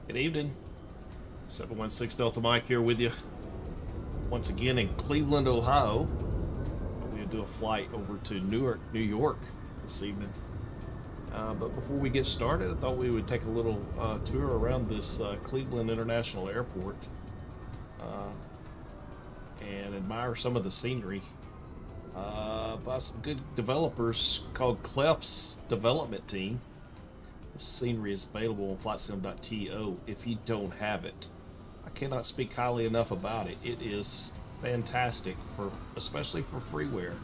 Good evening. 716 Delta Mike here with you. Once again in Cleveland, Ohio. We'll do a flight over to Newark, New York this evening. But before we get started, I thought we would take a little tour around this Cleveland International Airport and admire some of the scenery by some good developers called Clef's development team. The scenery is available on FlyTheMadDog if you don't have it. I cannot speak highly enough about it. It is fantastic, especially for freeware.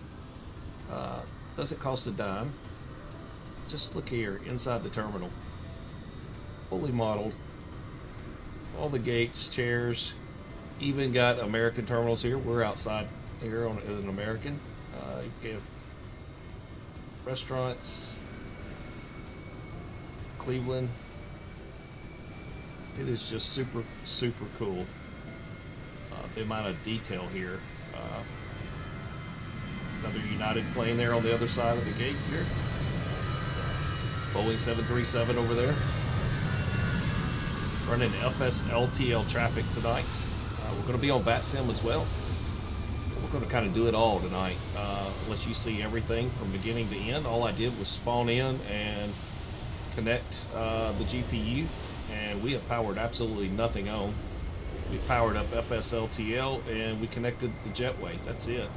Doesn't cost a dime. Just look here inside the terminal. Fully modeled. All the gates, chairs. Even got American terminals here. We're outside here on an American. You have restaurants. Cleveland. It is just super cool. The amount of detail here. Another United plane there on the other side of the gate here. Boeing 737 over there. Running FSLTL traffic tonight. We're going to be on Vatsim as well. We're going to kind of do it all tonight. Let you see everything from beginning to end. All I did was spawn in and connect the GPU, and we have powered absolutely nothing on. We powered up FSLTL and we connected the jetway. That's it.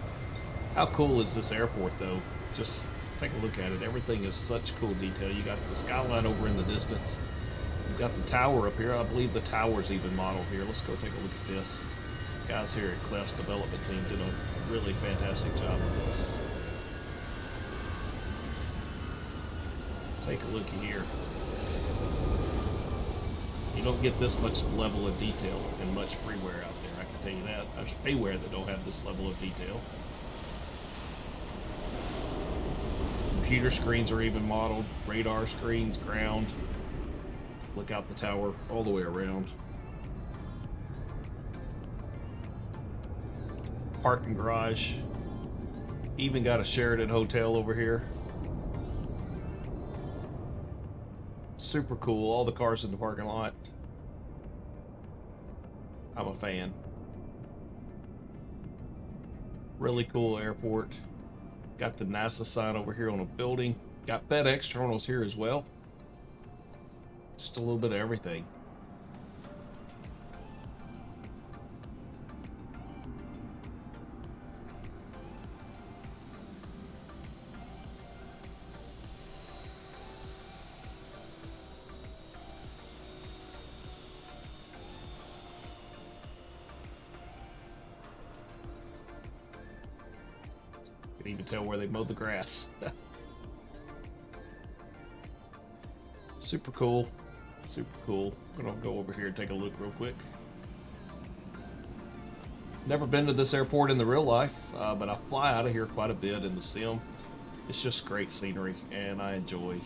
How cool is this airport though? Just take a look at it. Everything is such cool detail. You got the skyline over in the distance. You've got the tower up here. I believe the tower's even modeled here. Let's go take a look at this. Guys here at Clef's development team did a really fantastic job with this. Take a look here. You don't get this much level of detail in much freeware out there, I can tell you that. There's freeware that don't have this level of detail. Computer screens are even modeled, radar screens, ground. Look out the tower all the way around. Parking garage. Even got a Sheraton hotel over here. Super cool. All the cars in the parking lot. I'm a fan. Really cool airport. Got the NASA sign over here on a building. Got FedEx terminals here as well. Just a little bit of everything. You can even tell where they mowed the grass. Super cool. Super cool. I'm gonna go over here and take a look real quick. Never been to this airport in the real life, but I fly out of here quite a bit in the sim. It's just great scenery, and I enjoy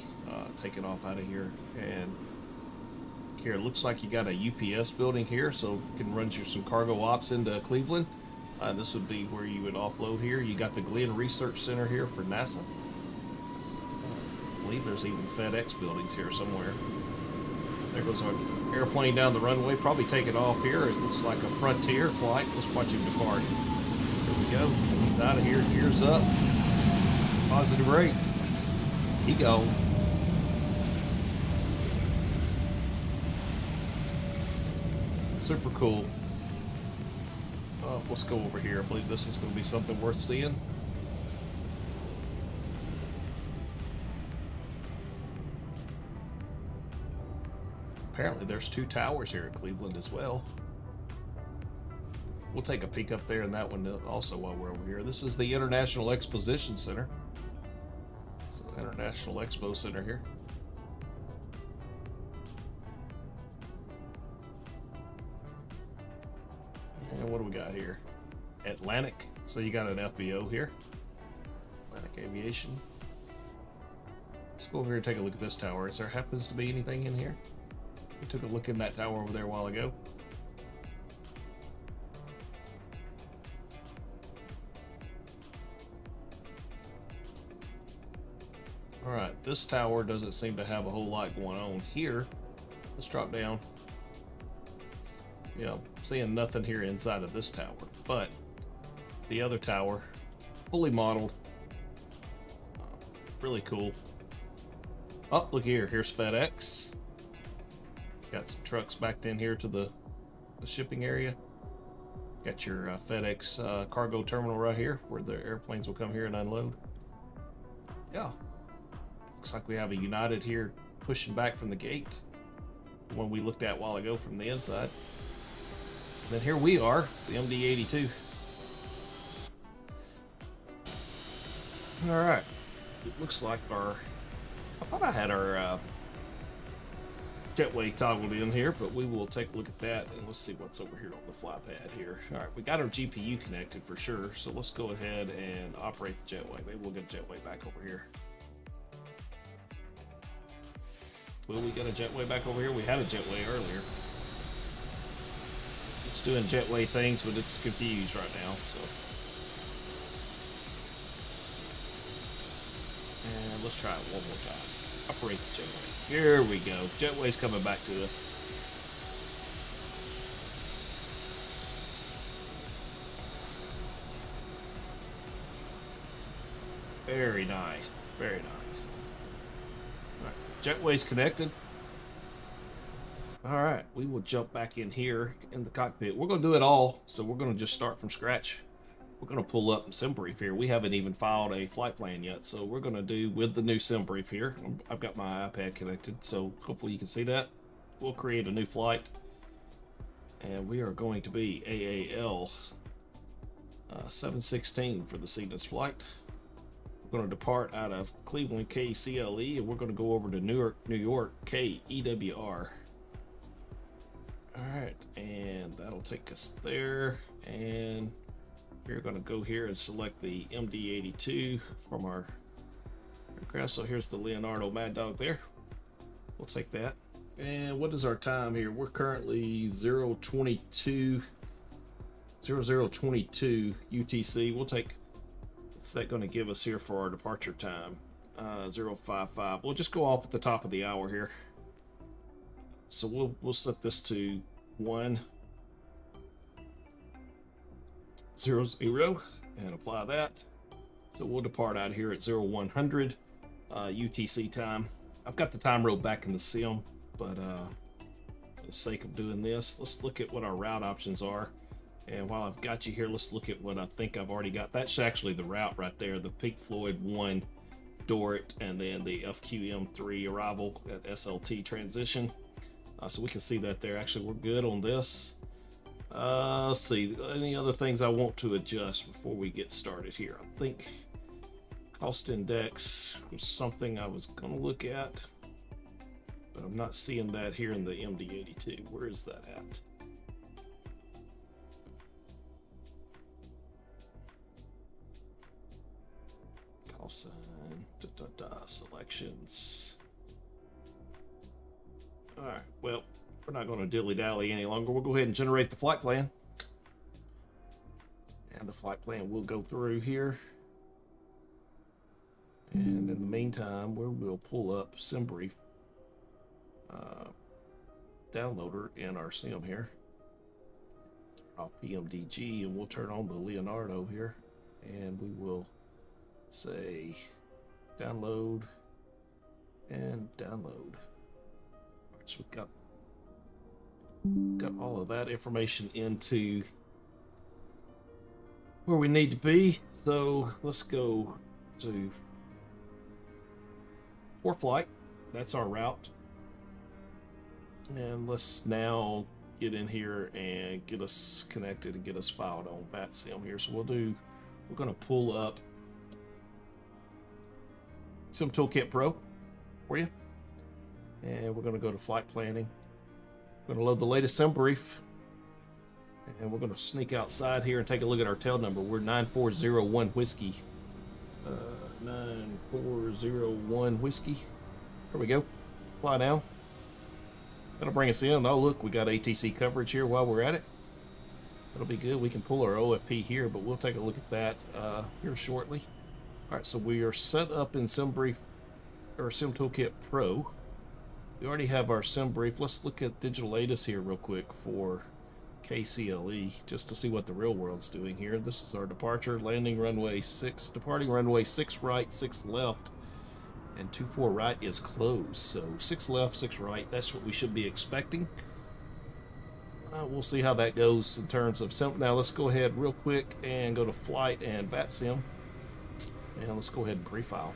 taking off out of here. And here, it looks like you got a UPS building here, so you can run some cargo ops into Cleveland. This would be where you would offload here. You got the Glenn Research Center here for NASA. I believe there's even FedEx buildings here somewhere. There goes our airplane down the runway, probably taking off here. It looks like a Frontier flight. Let's watch him depart. Here we go. He's out of here. Gears up. Positive rate. He go. Super cool. Let's go over here. I believe this is going to be something worth seeing. Apparently there's two towers here at Cleveland as well. We'll take a peek up there in that one also while we're over here. This is the International Exposition Center. So International Expo Center here. And what do we got here? Atlantic. So you got an FBO here. Atlantic Aviation. Let's go over here and take a look at this tower. Is there happens to be anything in here? We took a look in that tower over there a while ago. Alright, this tower doesn't seem to have a whole lot going on here. Let's drop down. you know, seeing nothing here inside of this tower, but the other tower, fully modeled, really cool. Oh, look here, here's FedEx. Got some trucks backed in here to the shipping area. Got your FedEx cargo terminal right here where the airplanes will come here and unload. Yeah, looks like we have a United here pushing back from the gate, the one we looked at a while ago from the inside. And then here we are, the MD-82. All right, it looks like I thought I had our jetway toggled in here, but we will take a look at that and let's see what's over here on the fly pad here. All right, we got our GPU connected for sure, so let's go ahead and operate the jetway. Maybe we'll get a jetway back over here. Will we get a jetway back over here? We had a jetway earlier. It's doing jetway things, but it's confused right now, so. And let's try it one more time. Operate the jetway. Here we go. Jetway's coming back to us. Very nice. Very nice. All right. Jetway's connected. All right. We will jump back in here in the cockpit. We're going to do it all, so we're going to just start from scratch. We're going to pull up SimBrief here. We haven't even filed a flight plan yet, so we're going to do with the new SimBrief here. I've got my iPad connected, so hopefully you can see that. We'll create a new flight, and we are going to be AAL 716 for the Cygnus flight. We're going to depart out of Cleveland KCLE, and we're going to go over to New York KEWR. All right, and that'll take us there, and we're going to go here and select the MD-82 from our aircraft. So here's the Leonardo Mad Dog there. We'll take that. And what is our time here? We're currently 0022 UTC. We'll take, what's that going to give us here for our departure time? 055. We'll just go off at the top of the hour here. So we'll set this to 100 and apply that. So we'll depart out here at 0100 UTC time. I've got the time rolled back in the sim, but for the sake of doing this, let's look at what our route options are. And while I've got you here, let's look at what I think I've already got. That's actually the route right there, the Pink Floyd 1 Dorrit, and then the FQM3 arrival at SLT transition. So we can see that there. Actually, we're good on this. Let's see, any other things I want to adjust before we get started here? I think cost index was something I was going to look at, but I'm not seeing that here in the MD-82. Where is that at? Cost sign, selections. All right, well, we're not going to dilly-dally any longer. We'll go ahead and generate the flight plan. And the flight plan will go through here. And in the meantime, we'll pull up SimBrief downloader in our sim here. Turn off PMDG, and we'll turn on the Leonardo here. And we will say download and download. So we've got all of that information into where we need to be. So let's go to for flight. That's our route. And let's now get in here and get us connected and get us filed on Vatsim here. So we're going to pull up Sim Toolkit Pro for you. And we're going to go to flight planning. We're going to load the latest SimBrief. And we're going to sneak outside here and take a look at our tail number. We're 9401 Whiskey. 9401 Whiskey. There we go. Fly now. That'll bring us in. Oh, look, we got ATC coverage here while we're at it. That'll be good. We can pull our OFP here, but we'll take a look at that here shortly. All right, so we are set up in SimBrief or Sim Toolkit Pro. We already have our SimBrief. Let's look at Digital ATIS here real quick for KCLE just to see what the real world's doing here. This is our departure, landing runway 6, departing runway 6 right, 6 left, and 24 right is closed. So 6 left, 6 right, that's what we should be expecting. We'll see how that goes in terms of simple. Now let's go ahead real quick and go to flight and Vatsim, and let's go ahead and pre-file.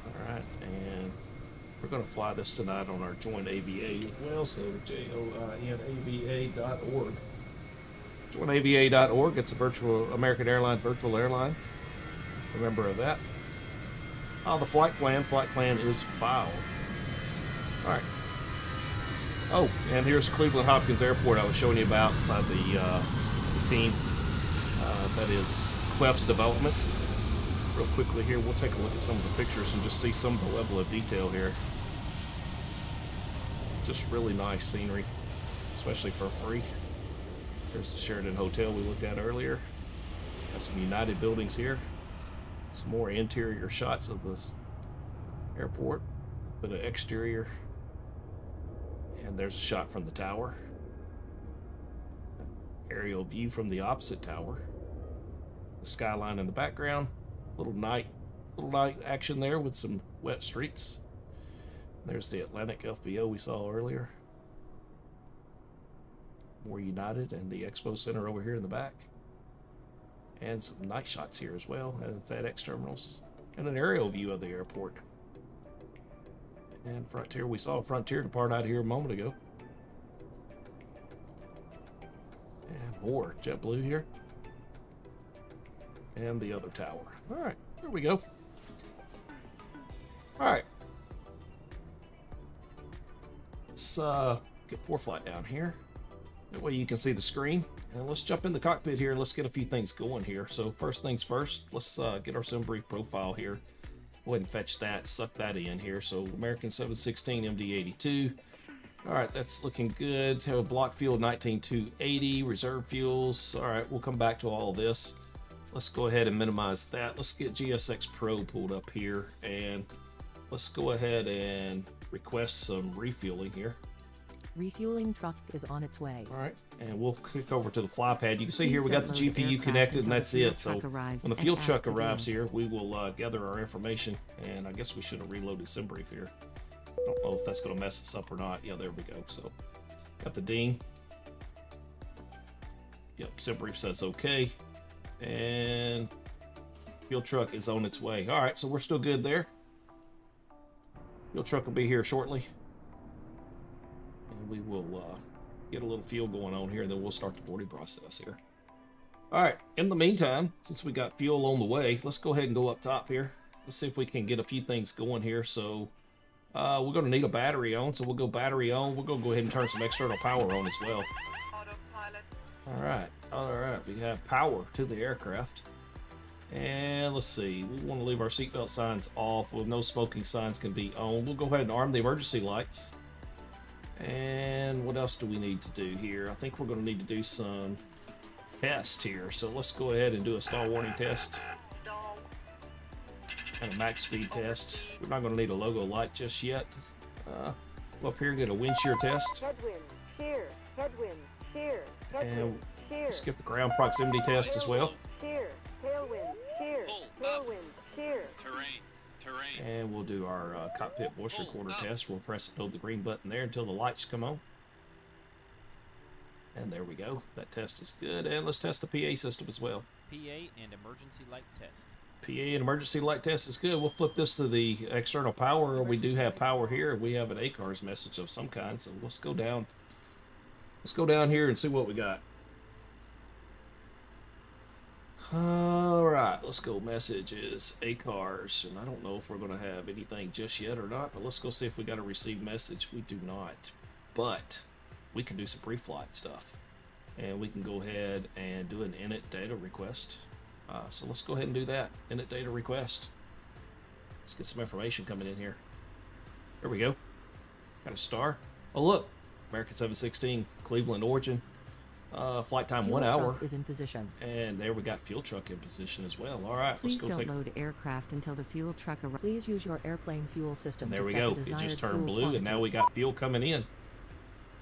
Alright, and we're going to fly this tonight on our joint AVA as well, so joinava.org. Joinava.org, it's a virtual American Airlines virtual airline. Remember of that. The flight plan is filed. Alright. Oh, and here's Cleveland Hopkins Airport I was showing you about by the team. That is Clef's development. Real quickly here, we'll take a look at some of the pictures and just see some of the level of detail here. Just really nice scenery, especially for free. There's the Sheraton Hotel we looked at earlier. Got some United buildings here. Some more interior shots of the airport. A bit of exterior. And there's a shot from the tower. Aerial view from the opposite tower. The skyline in the background. Little night action there with some wet streets. There's the Atlantic FBO we saw earlier. More United and the Expo Center over here in the back. And some night shots here as well, and FedEx terminals. And an aerial view of the airport. And Frontier, we saw Frontier depart out of here a moment ago. And more JetBlue here. And the other tower. Alright, there we go. Alright. Let's get ForeFlight down here. That way you can see the screen. And let's jump in the cockpit here and let's get a few things going here. So first things first, let's get our SimBrief profile here. Go ahead and fetch that, suck that in here. So American 716 MD-82. All right, that's looking good. Have a block fuel 19280, reserve fuels. All right, we'll come back to all of this. Let's go ahead and minimize that. Let's get GSX Pro pulled up here, and let's go ahead and request some refueling here. Refueling truck is on its way. All right, and we'll click over to the fly pad. You can see here we got the GPU connected, and that's it. So when the fuel truck arrives here, we will gather our information, and I guess we should have reloaded SimBrief here. I don't know if that's going to mess us up or not. Yeah, there we go. So got the ding. Yep, SimBrief says okay, and fuel truck is on its way. All right, so we're still good there. Fuel truck will be here shortly. We will get a little fuel going on here, and then we'll start the boarding process here. All right, in the meantime, since we got fuel on the way, let's go ahead and go up top here. Let's see if we can get a few things going here. So we're going to need a battery on, so we'll go battery on. We're going to go ahead and turn some external power on as well. All right, we have power to the aircraft. And let's see, we want to leave our seatbelt signs off. With no smoking signs can be on. We'll go ahead and arm the emergency lights. And what else do we need to do here? I think we're going to need to do some test here. So let's go ahead and do a stall warning test. And a max speed test. We're not going to need a logo light just yet. Go up here and get a wind shear test. Headwind, shear, headwind, shear, and let's get the ground proximity test as well. Shear, tailwind, shear, tailwind, shear. And we'll do our cockpit voice recorder test. We'll press and hold the green button there until the lights come on. And there we go. That test is good. And let's test the PA system as well. PA and emergency light test. PA and emergency light test is good. We'll flip this to the external power. We do have power here. We have an ACARS message of some kind. So let's go down. Let's go down here and see what we got. Alright, let's go messages, ACARS, and I don't know if we're going to have anything just yet or not, but let's go see if we got a received message. We do not, but we can do some pre-flight stuff, and we can go ahead and do an init data request. So let's go ahead and do that, init data request. Let's get some information coming in here. There we go. Got a star. Oh look, American 716, Cleveland origin. Flight time Fuel 1 hour. truck is in position. And there we got fuel truck in position as well. All right, Please let's go don't take. load aircraft until the fuel truck arrives. Please use your airplane fuel system There to we set go. the It desired just turned fuel blue, quantity. and now we got fuel coming in.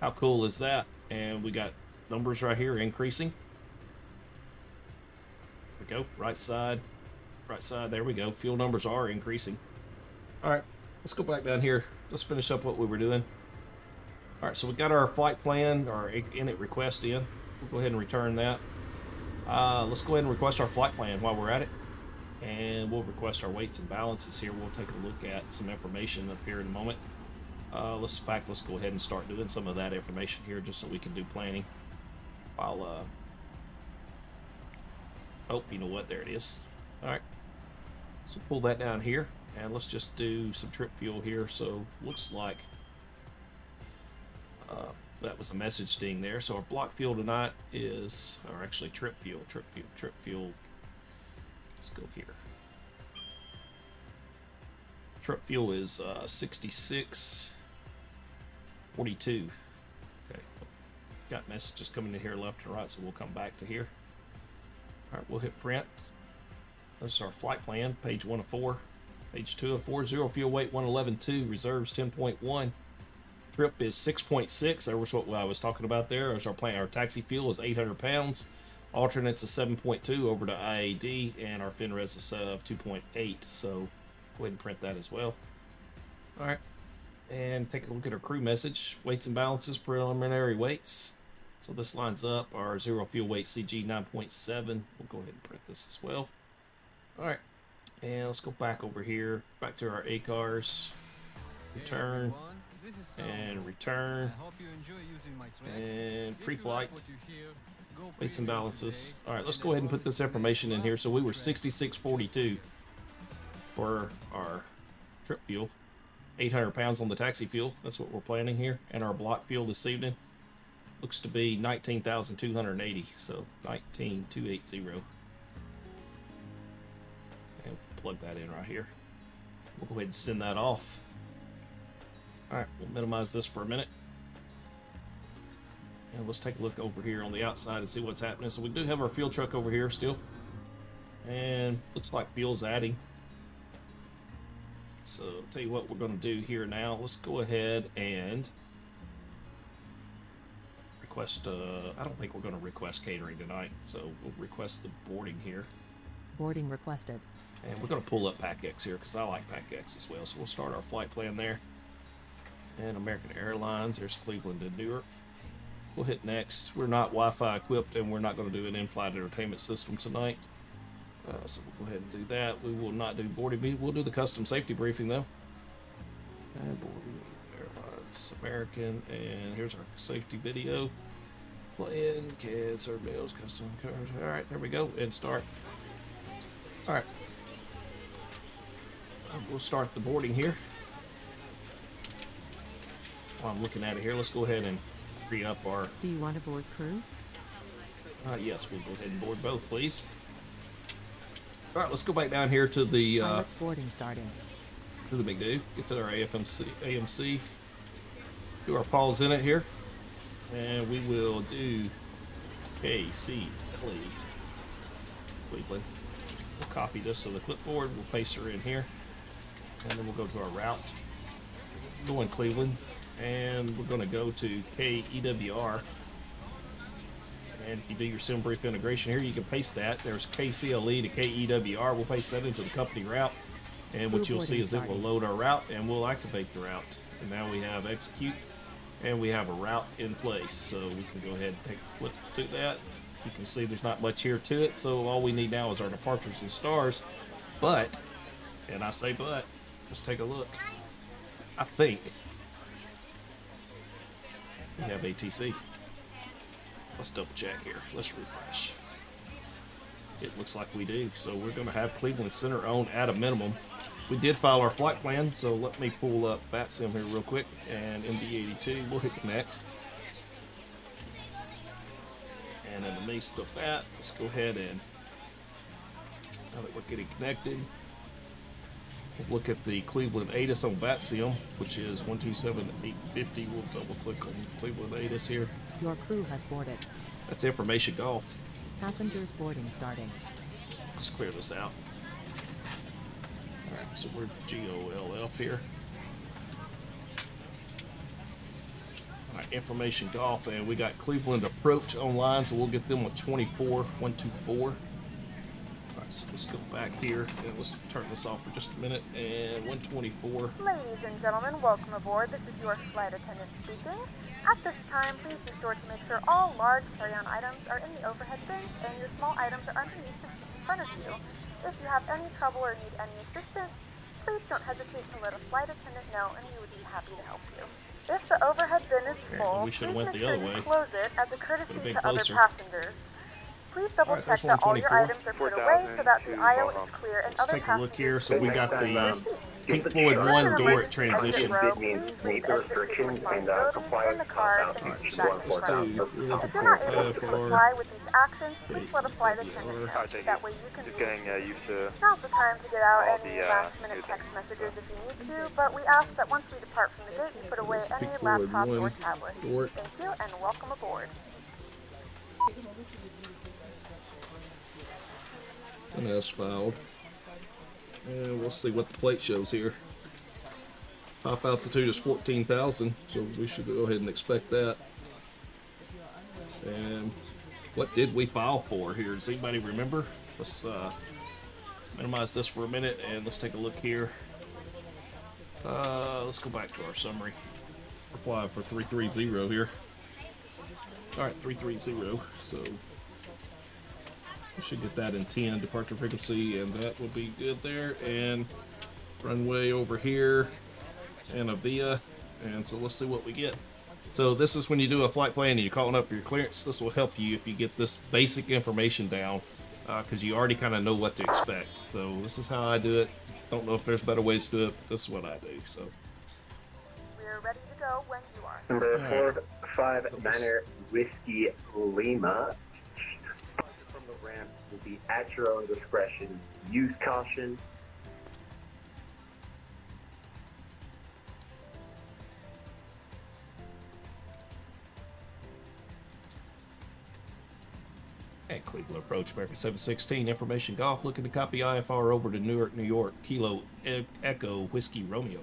How cool is that? And we got numbers right here increasing. There we go. Right side. Right side. There we go. Fuel numbers are increasing. All right. Let's go back down here. Let's finish up what we were doing. All right. So we got our flight plan, our init request in. We'll go ahead and return that. Let's go ahead and request our flight plan while we're at it. And we'll request our weights and balances here. We'll take a look at some information up here in a moment. Let's go ahead and start doing some of that information here just so we can do planning. While, oh, you know what? There it is. All right. So pull that down here and let's just do some trip fuel here. So looks like that was a message ding there. So our block fuel tonight is, or actually trip fuel. Let's go here. Trip fuel is 66.42. Okay. Got messages coming in here left and right, so we'll come back to here. All right, we'll hit print. This is our flight plan, page 1 of 4. Page 2 of 4, zero fuel weight 111.2, reserves 10.1. Trip is 6.6. That was what I was talking about there. As our plan, our taxi fuel is 800 pounds. Alternates is 7.2 over to IAD, and our FinRes is 2.8. So go ahead and print that as well. All right, and take a look at our crew message. Weights and balances, preliminary weights. So this lines up our zero fuel weight CG 9.7. We'll go ahead and print this as well. All right, and let's go back over here, back to our ACARs. Return. And return. And pre-flight. Weights and balances. Alright, let's go ahead and put this information in here. So we were 66.42 for our trip fuel. 800 pounds on the taxi fuel. That's what we're planning here. And our block fuel this evening looks to be 19,280. So 19,280. And plug that in right here. We'll go ahead and send that off. Alright, we'll minimize this for a minute. And let's take a look over here on the outside and see what's happening. So we do have our fuel truck over here still. And looks like fuel's adding. So I'll tell you what we're going to do here now. Let's go ahead and request, I don't think we're going to request catering tonight. So we'll request the boarding here. Boarding requested. And we're going to pull up PACX here because I like PACX as well. So we'll start our flight plan there. And American Airlines, there's Cleveland to Newark. We'll hit next. We're not Wi-Fi equipped and we're not going to do an in-flight entertainment system tonight. So we'll go ahead and do that. We will not do boarding. We'll do the custom safety briefing though. And boarding Airlines, American, and here's our safety video. Plan, CAD, serve meals, custom cars. Alright, there we go. And start. Alright. We'll start the boarding here. While I'm looking at it here, let's go ahead and free up our... Do you want to board crew? Yes, we'll go ahead and board both, please. All right, let's go back down here to the... Pilot's boarding starting. To the big dude. Get to our AMC. Do our pause in it here. And we will do KCLE. Cleveland. We'll copy this to the clipboard. We'll paste her in here. And then we'll go to our route. Go in Cleveland. And we're going to go to KEWR. And if you do your sim brief integration here, you can paste that. There's KCLE to KEWR. We'll paste that into the company route. And what you'll see is it will load our route and we'll activate the route. And now we have execute and we have a route in place. So we can go ahead and take a flip through that. You can see there's not much here to it. So all we need now is our departures and stars. But, and I say but, let's take a look. I think we have ATC. Let's double check here. Let's refresh. It looks like we do. So we're going to have Cleveland Center owned at a minimum. We did file our flight plan, so let me pull up Vatsim here real quick. And MD-82, we'll hit connect. And in the midst of that, let's go ahead and, now that we're getting connected, we'll look at the Cleveland ATIS on Vatsim, which is 127.850. We'll double click on Cleveland ATIS here. Your crew has boarded. That's information golf. Passengers boarding starting. Let's clear this out. Alright, so we're GOLF here. Alright, information golf, and we got Cleveland approach online, so we'll get them with 24-124. All right, so let's go back here and let's turn this off for just a minute. And 124. Ladies and gentlemen, welcome aboard. This is your flight attendant speaking. At this time, please be sure to make sure all large carry-on items are in the overhead bins and your small items are underneath the seat in front of you. If you have any trouble or need any assistance, please don't hesitate to let a flight attendant know, and we would be happy to help you. If the overhead bin is full, we should've please went make the sure other you way. close it as a courtesy been to other closer. passengers. Please double Alright, check there's that all your 124. items are put away so that the aisle is clear and Let's other take a look here. passengers So we can got take their the seats. Pink Floyd If 1 you're in an door emergency transition. exit row, It means please meet leave the exit restrictions and responsibilities comply in with the the card compound and features back going in forward. front. You're looking If you're not for able to comply with these actions, please let a flight attendant know. thank That you. way you can Just be getting used to Now's the time to get out all any the, last-minute new text things. messages if you need to, but we ask that once we depart from the gate, you put away It's any Pink Floyd laptop or 1 tablet. door. Thank you, and welcome aboard. And that's filed. And we'll see what the plate shows here. Top altitude is 14,000, so we should go ahead and expect that. And what did we file for here? Does anybody remember? Let's minimize this for a minute and let's take a look here. Let's go back to our summary. We're flying for 330 here. Alright, 330. So we should get that in 10 departure frequency, and that will be good there. And runway over here, and a via. And so let's see what we get. So this is when you do a flight plan and you're calling up for your clearance. This will help you if you get this basic information down, because you already kind of know what to expect. So this is how I do it. Don't know if there's better ways to do it, but this is what I do. So We're ready to go when you are. Number Alright. 459er Whiskey Lima. Departure from the ramp will be at your own discretion. Use caution. at Cleveland approach, American 716, information golf, looking to copy IFR over to Newark, New York, Kilo Echo Whiskey Romeo.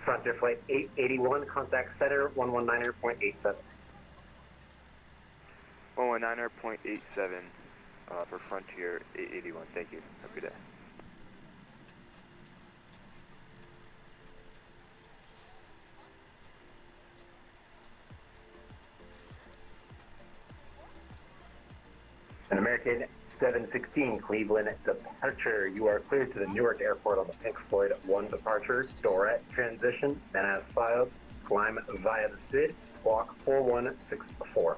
Frontier Flight 881, contact center 119.87. 119.87 for Frontier 881. Thank you. Have a good day. An American 716 Cleveland departure. You are cleared to the Newark Airport on the Pink Floyd 1 departure. Door transition. Then as filed, climb via the SID. Squawk 4164.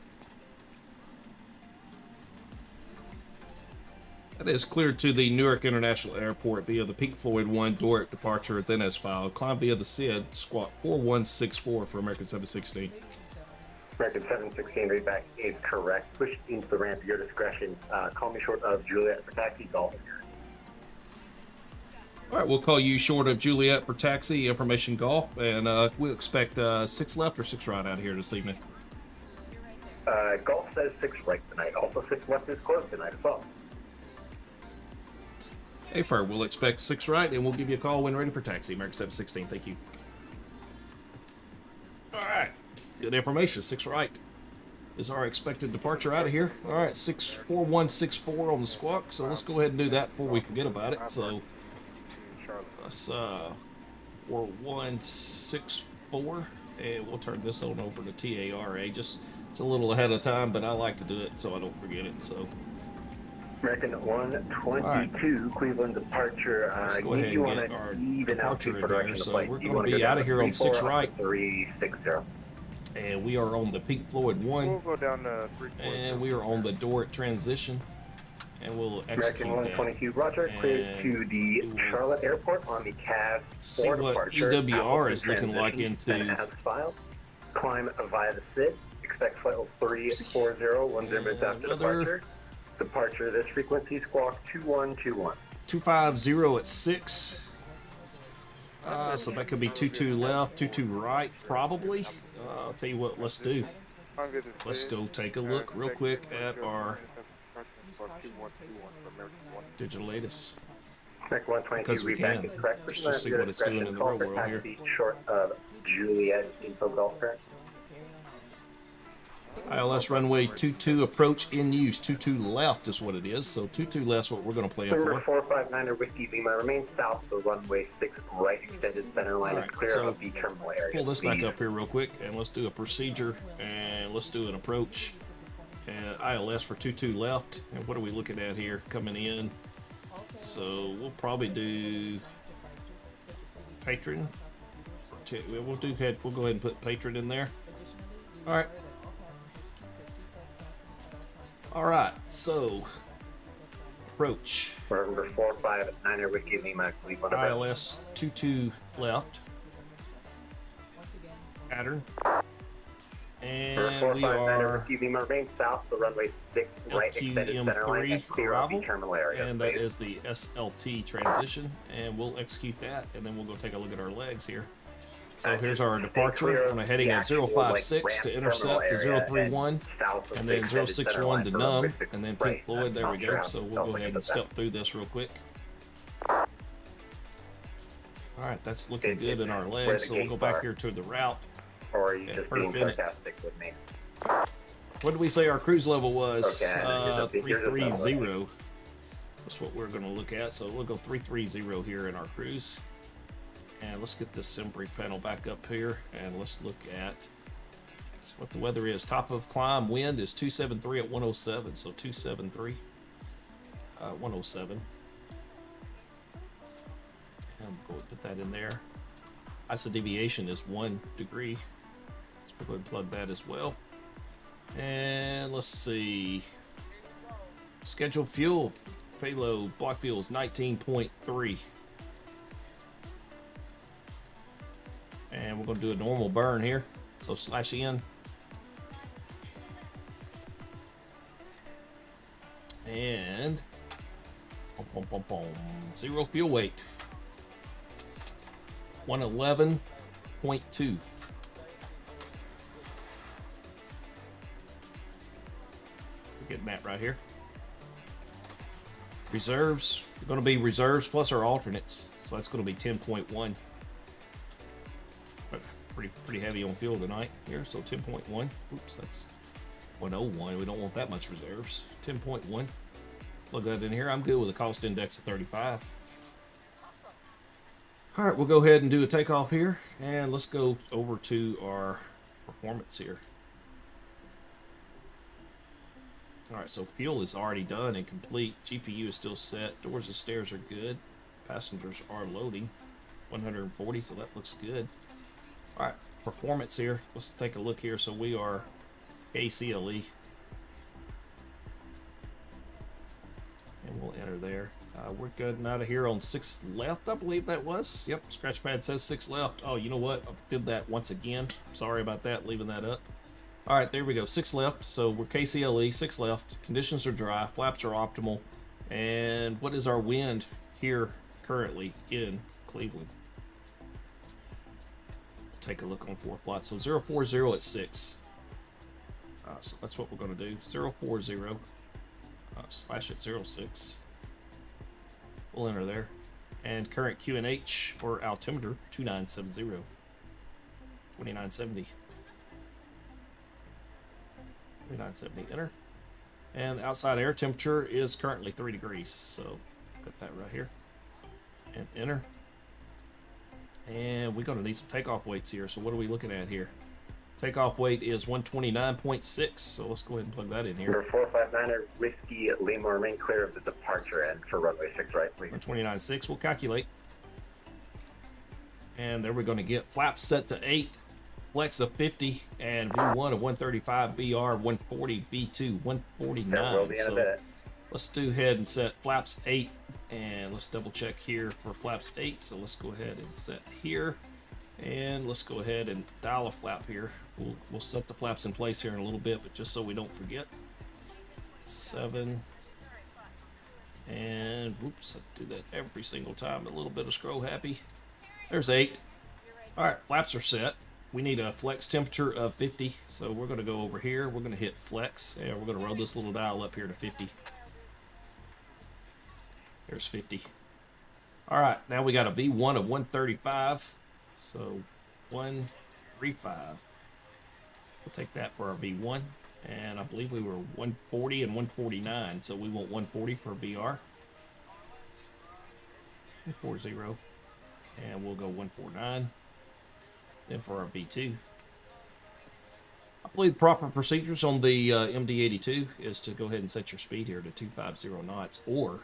That is cleared to the Newark International Airport via the Pink Floyd 1 Doric departure, then as filed. Climb via the SID, squawk 4164 for American 716. American 716 readback is correct. Push into the ramp at your discretion. Call me short of Juliet for taxi. Golf. All right, we'll call you short of Juliet for taxi, information golf, and we'll expect 6 left or 6 right out of here this evening. Golf says 6 right tonight. Also 6 left is closed tonight as well. Hey, Fur, we'll expect 6 right, and we'll give you a call when ready for taxi, American 716. Thank you. All right, good information. 6 right is our expected departure out of here. All right, 64164 on the squawk. So let's go ahead and do that before we forget about it. So let's 4164, and we'll turn this on over to TARA. Just it's a little ahead of time, but I like to do it so I don't forget it. So. American 122 Cleveland departure. Let's go ahead you and want get our to even out departure for in direction there. of So flight. we're You going want to to be go out of here on 6 right, 360. and we are on the Pink Floyd 1, We'll go down to 340. and we are on the Doric transition, and we'll American execute 122 Roger, And cleared to the we will Charlotte Airport on the CAV see 4 what departure. EWR is Appleton looking like transition, into- then as filed. Climb via the SID. Expect flight level 340, 10 minutes after Another- departure. Departure this frequency, squawk 2121. 250 at 6. So that could be 22 left, 22 right, probably. I'll tell you what, let's do. Let's go take a look real quick at our digital latest. Next 122 Because we readback can. is correct. Let's just see what it's doing in the real world here. Short of Juliet Info Golf Cart. ILS runway 22 approach in use. 22 left is what it is. So 22 left's what we're going to play in Number for. 459er Whiskey Lima, remain south of the runway 6 right extended center line. Alright, Is clear so of the terminal area. Pull this back Please. up here real quick, and let's do a procedure, and let's do an approach. And ILS for 22 left. And what are we looking at here coming in? So we'll probably do Patron. We'll go ahead and put Patron in there. All right. All right. So approach. Number 459er Whiskey Lima, Cleveland. ILS 22 left. Pattern. And we are Whiskey Lima, remain south of the runway 6 right extended center line. LQM3 And clear of the arrival, terminal area. and that please. is the SLT transition, and we'll execute that, and then we'll go take a look at our legs here. So here's our departure on a heading of 056 to intercept to 031, and then 061 to numb, and then Pink Floyd. There we go. So we'll go ahead and step through this real quick. All right, that's looking good in our legs. So we'll go back here to the route. Or are you just being perfect. sarcastic with me? What did we say our cruise level was? Okay, here's the 330. That's what we're going to look at. So we'll go 330 here in our cruise. And let's get this Simpri panel back up here, and let's look at what the weather is. Top of climb wind is 273 at 107, so 273, 107. And we'll go put that in there. ISO deviation is 1 degree. So we'll go ahead and plug that as well. And let's see. Scheduled fuel payload block fuel is 19.3. And we're going to do a normal burn here. So slash in. And zero fuel weight. 111.2. We're getting that right here. Reserves. We're going to be reserves plus our alternates. So that's going to be 10.1. Pretty heavy on fuel tonight here, so 10.1. Oops, that's 101. We don't want that much reserves. 10.1. Plug that in here. I'm good with a cost index of 35. All right, we'll go ahead and do a takeoff here, and let's go over to our performance here. All right, so fuel is already done and complete. GPU is still set. Doors and stairs are good. Passengers are loading. 140, so that looks good. All right, performance here. Let's take a look here. So we are KCLE. And we'll enter there. We're good and out of here on 6 left, I believe that was. Yep, scratch pad says 6 left. Oh, you know what? I did that once again. Sorry about that, leaving that up. All right, there we go. 6 left. So we're KCLE, 6 left. Conditions are dry. Flaps are optimal. And what is our wind here currently in Cleveland? Take a look on 4 flights. So 040 at 6. So that's what we're going to do. 040 slash at 06. We'll enter there. And current QNH or altimeter 2970. 2970. 2970. Enter. And the outside air temperature is currently 3 degrees. So put that right here. And enter. And we're going to need some takeoff weights here. So what are we looking at here? Takeoff weight is 129.6. So let's go ahead and plug that in here. Number 459er Whiskey Lima, remain clear of the departure end for runway 6 right, please. 129.6. We'll calculate. And there we're going to get flaps set to 8, flex of 50, and V1 of 135, BR 140, V2 149. That will be in a bit. Let's do ahead and set flaps 8, and let's double check here for flaps 8. So let's go ahead and set here, and let's go ahead and dial a flap here. We'll set the flaps in place here in a little bit, but just so we don't forget. 7, and whoops, I do that every single time. A little bit of scroll happy. There's 8. All right, flaps are set. We need a flex temperature of 50, so we're going to go over here. We're going to hit flex, and we're going to roll this little dial up here to 50. There's 50. All right, now we got a V1 of 135. So 135. We'll take that for our V1. And I believe we were 140 and 149, so we want 140 for VR. 140. And we'll go 149. Then for our V2. I believe the proper procedures on the MD-82 is to go ahead and set your speed here to 250 knots. Or,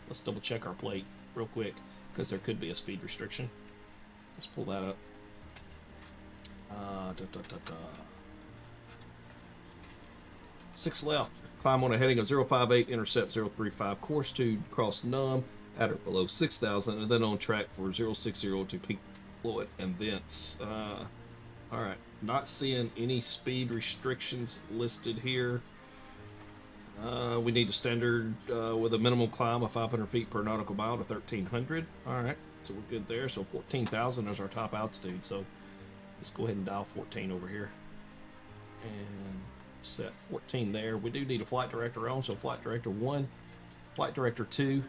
let's double check our plate real quick, because there could be a speed restriction. Let's pull that up. 6 left. Climb on a heading of 058, intercept 035, course to cross num at or below 6,000, and then on track for 060 to peak fluid and thence. Alright, not seeing any speed restrictions listed here. We need a standard with a minimum climb of 500 feet per nautical mile to 1,300. Alright, so we're good there. So 14,000 is our top altitude. So let's go ahead and dial 14 over here. And set 14 there. We do need a flight director on, so flight director 1, flight director 2,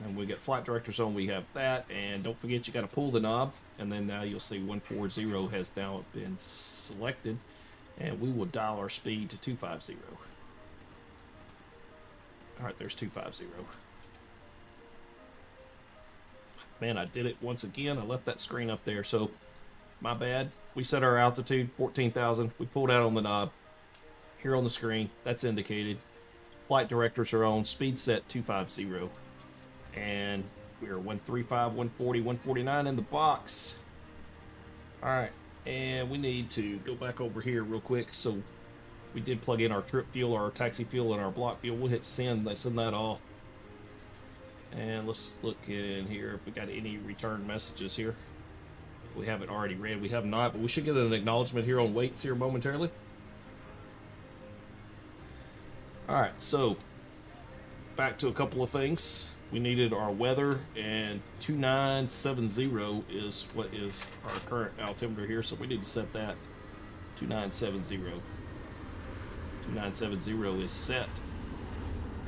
and we get flight directors on. We have that, and don't forget you got to pull the knob, and then now you'll see 140 has now been selected, and we will dial our speed to 250. All right, there's 250. Man, I did it once again. I left that screen up there, so my bad. We set our altitude 14,000. We pulled out on the knob. Here on the screen, that's indicated. Flight directors are on. Speed set 250. And we're 135, 140, 149 in the box. Alright, and we need to go back over here real quick. So we did plug in our trip fuel, our taxi fuel, and our block fuel. We'll hit send. They send that off. And let's look in here if we got any return messages here. We haven't already read. We have not, but we should get an acknowledgement here on weights here momentarily. Alright, so back to a couple of things. We needed our weather, and 2970 is what is our current altimeter here, so we need to set that 2970. 2970 is set.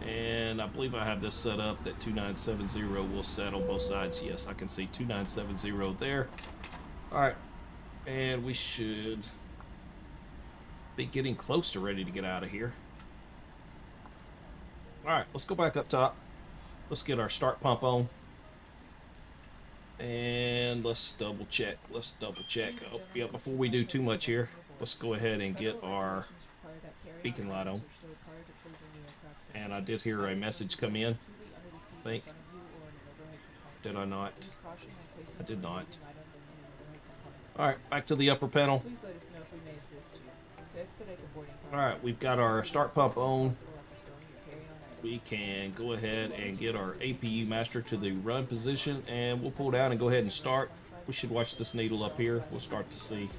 And I believe I have this set up that 2970 will set on both sides. Yes, I can see 2970 there. Alright, and we should be getting close to ready to get out of here. Alright, let's go back up top. Let's get our start pump on. And let's double check. Oh, yeah, before we do too much here, let's go ahead and get our beacon light on. And I did hear a message come in, I think. Did I not? I did not. Alright, back to the upper panel. Alright, we've got our start pump on. We can go ahead and get our APU master to the run position, and we'll pull down and go ahead and start. We should watch this needle up here. We'll start to see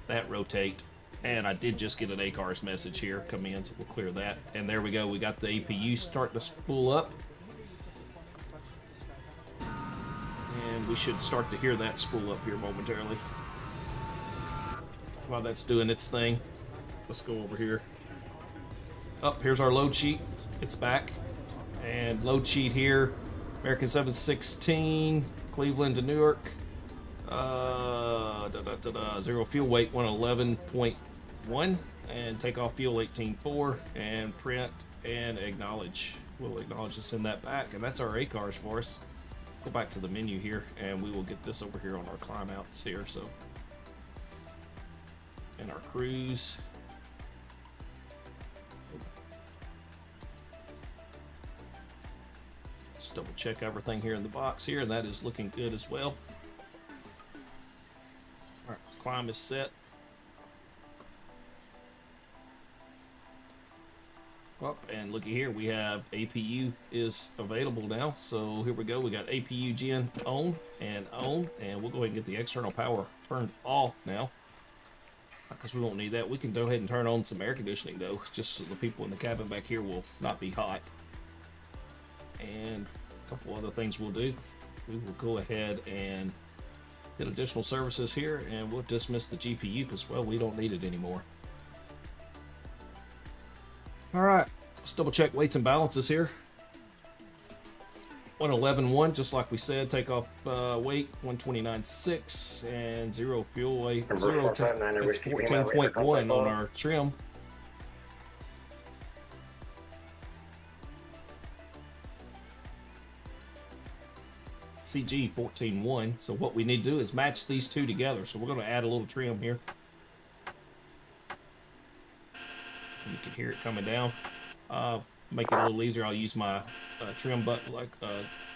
that rotate. And I did just get an ACARS message here come in, so we'll clear that. And there we go. We got the APU starting to spool up. And we should start to hear that spool up here momentarily. While that's doing its thing, let's go over here. Oh, here's our load sheet. It's back. And load sheet here. American 716, Cleveland to Newark. Zero fuel weight 111.1, and takeoff fuel 18.4, and print and acknowledge. We'll acknowledge to send that back, and that's our ACARS for us. Go back to the menu here, and we will get this over here on our climb outs here. So, and our cruise. Just double check everything here in the box here, and that is looking good as well. Alright, climb is set. Well, and looky here, we have APU is available now. So here we go. We got APU gen on, and we'll go ahead and get the external power turned off now, because we won't need that. We can go ahead and turn on some air conditioning though, just so the people in the cabin back here will not be hot. And a couple other things we'll do. We will go ahead and get additional services here, and we'll dismiss the GPU because, well, we don't need it anymore. All right, let's double check weights and balances here. 111.1, just like we said. Takeoff weight 129.6 and 0 fuel weight. Number 0 to, 459, that's whiskey, female, 14.1 on our trim. CG 14.1. So what we need to do is match these two together. So we're going to add a little trim here. You can hear it coming down. Make it a little easier. I'll use my trim button, like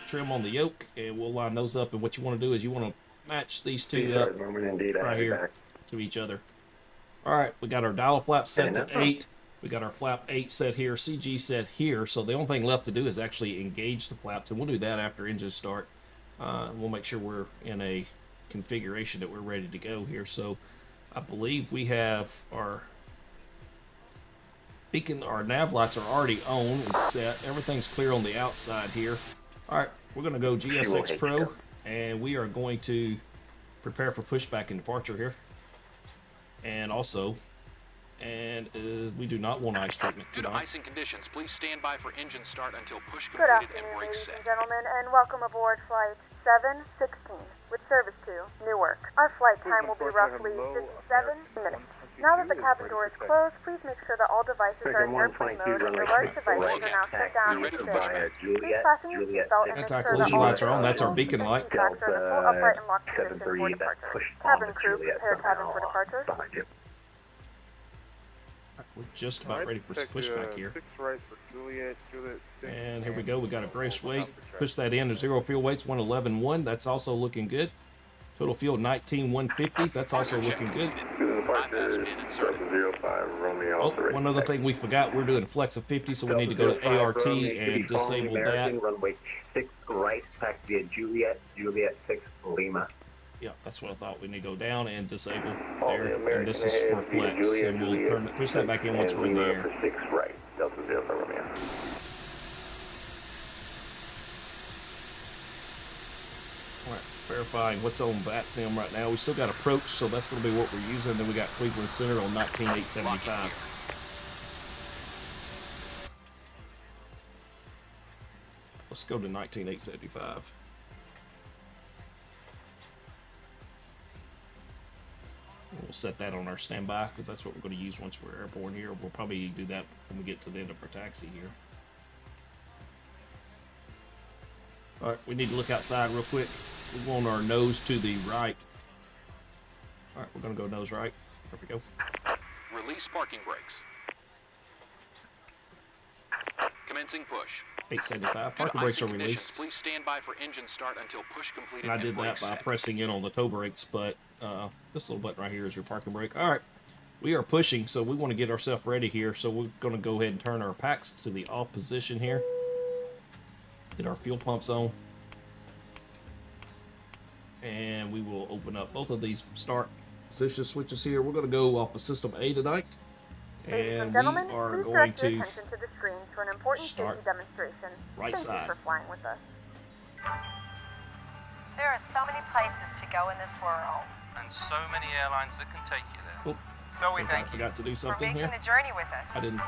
trim on the yoke, and we'll line those up. And what you want to do is you want to match these two up right here to each other. All right, we got our dial flap set to 8. We got our flap 8 set here, CG set here. So the only thing left to do is actually engage the flaps, and we'll do that after engines start. We'll make sure we're in a configuration that we're ready to go here. So I believe we have our beacon, our nav lights are already on and set. Everything's clear on the outside here. All right, we're going to go GSX Pro, and we are going to prepare for pushback and departure here. And also, we do not want ice treatment Due to tonight. icing conditions, please stand by for engine start until push Good completed afternoon, and brakes ladies set. and gentlemen, and welcome aboard Flight 716 with service to Newark. Our flight time will be roughly 57 minutes. Now that the cabin door is closed, please make sure that all devices are in airplane mode and your large devices are now set down into stereo. Please fasten your seatbelt and make sure that Anti-collision all lights are on. That's our beacon seat light. backs are in the full upright and locked position for departure. Cabin crew, prepare cabin for departure. We're just about ready for pushback here. 6 right for Juliet, Juliet 6. And here we go. We got a brace weight. Push that in to 0 fuel weights 111.1. That's also looking good. Total fuel 19.150. That's also looking good. Oh, one other thing we forgot. We're doing flex of 50, so we need to go to ART and disable that. Runway 6 right, taxi at Juliet, Juliet 6 Lima. Yeah, that's what I thought. We need to go down and disable there. And this is for flex. And we'll push that back in once we're in the air. 6 right, Delta 0 for Romeo. Alright, verifying what's on Vatsim right now. We still got approach, so that's going to be what we're using. Then we got Cleveland Center on 19.875. Let's go to 19.875. We'll set that on our standby because that's what we're going to use once we're airborne here. We'll probably do that when we get to the end of our taxi here. Alright, we need to look outside real quick. We want our nose to the right. Alright, we're going to go nose right. There we go. Release parking brakes. Commencing push. 875. Due to Parking brakes are icing conditions, released. please stand by for engine start until push completed And I did that brakes by set. pressing in on the toe brakes, but this little button right here is your parking brake. Alright, we are pushing, so we want to get ourselves ready here. So we're going to go ahead and turn our packs to the off position here. Get our fuel pumps on. And we will open up both of these start position switches here. We're going to go off of System A tonight. Ladies And we gentlemen, are please going direct your to attention to the screen for an important start safety demonstration. right Thank side. you for flying with us. There are so many places to go in this world. And so many airlines that can take you there. Oh, So we I forgot to do for something making here. the journey with us. I didn't.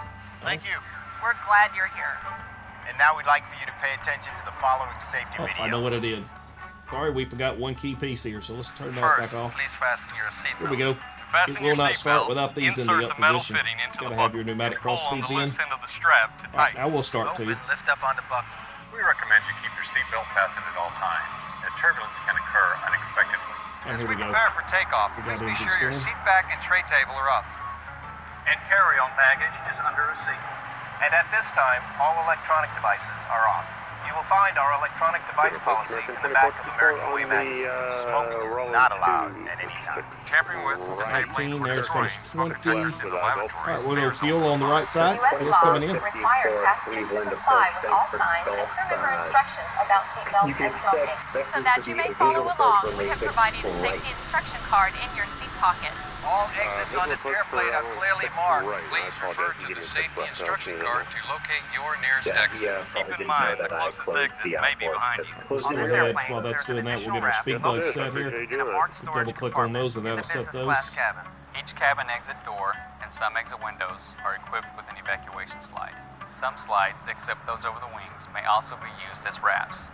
Thank you. We're glad you're here. And now we'd like for you to pay attention to the following safety Oh, video. I know what I did. Sorry, we forgot one key piece here, so let's turn that First, back off. please fasten your seatbelt. Here we go. Fasten It will your not start seatbelt, without these in the insert up the metal position. fitting into Gotta the have buckle, your pneumatic and pull cross on feeds the in. loose end of the strap to All right, tighten. now we'll start Open, too. lift up on the buckle. We recommend you keep your seatbelt fastened at all times, as turbulence can occur unexpectedly. And As here we go. prepare for takeoff, We please got be engine sure your spinning. seat back and tray table are up. And carry-on baggage is under a seat. And at this time, all electronic devices are off. You will find our electronic device policy in the back of American Way magazine. Smoking is not allowed at any time. Tampering with, disabling, 19, or there destroying comes smoking 20. detectors in the laboratory. Alright, we're going to fuel on the right side. U.S. What's law coming in? requires passengers to comply with all signs and crew member instructions about seatbelts and smoking. So that you may follow along, we have provided a safety instruction card in your seat pocket. All exits on this airplane are clearly marked. Please refer to the safety instruction card to locate your nearest exit. Keep in mind, the closest exit may be behind you. Let's go ahead, while that's doing that, we'll get our speed bugs set here. Double click on those and that'll set those. Each cabin exit door and some exit windows are equipped with an evacuation slide. Some slides, except those over the wings, may also be used as ramps.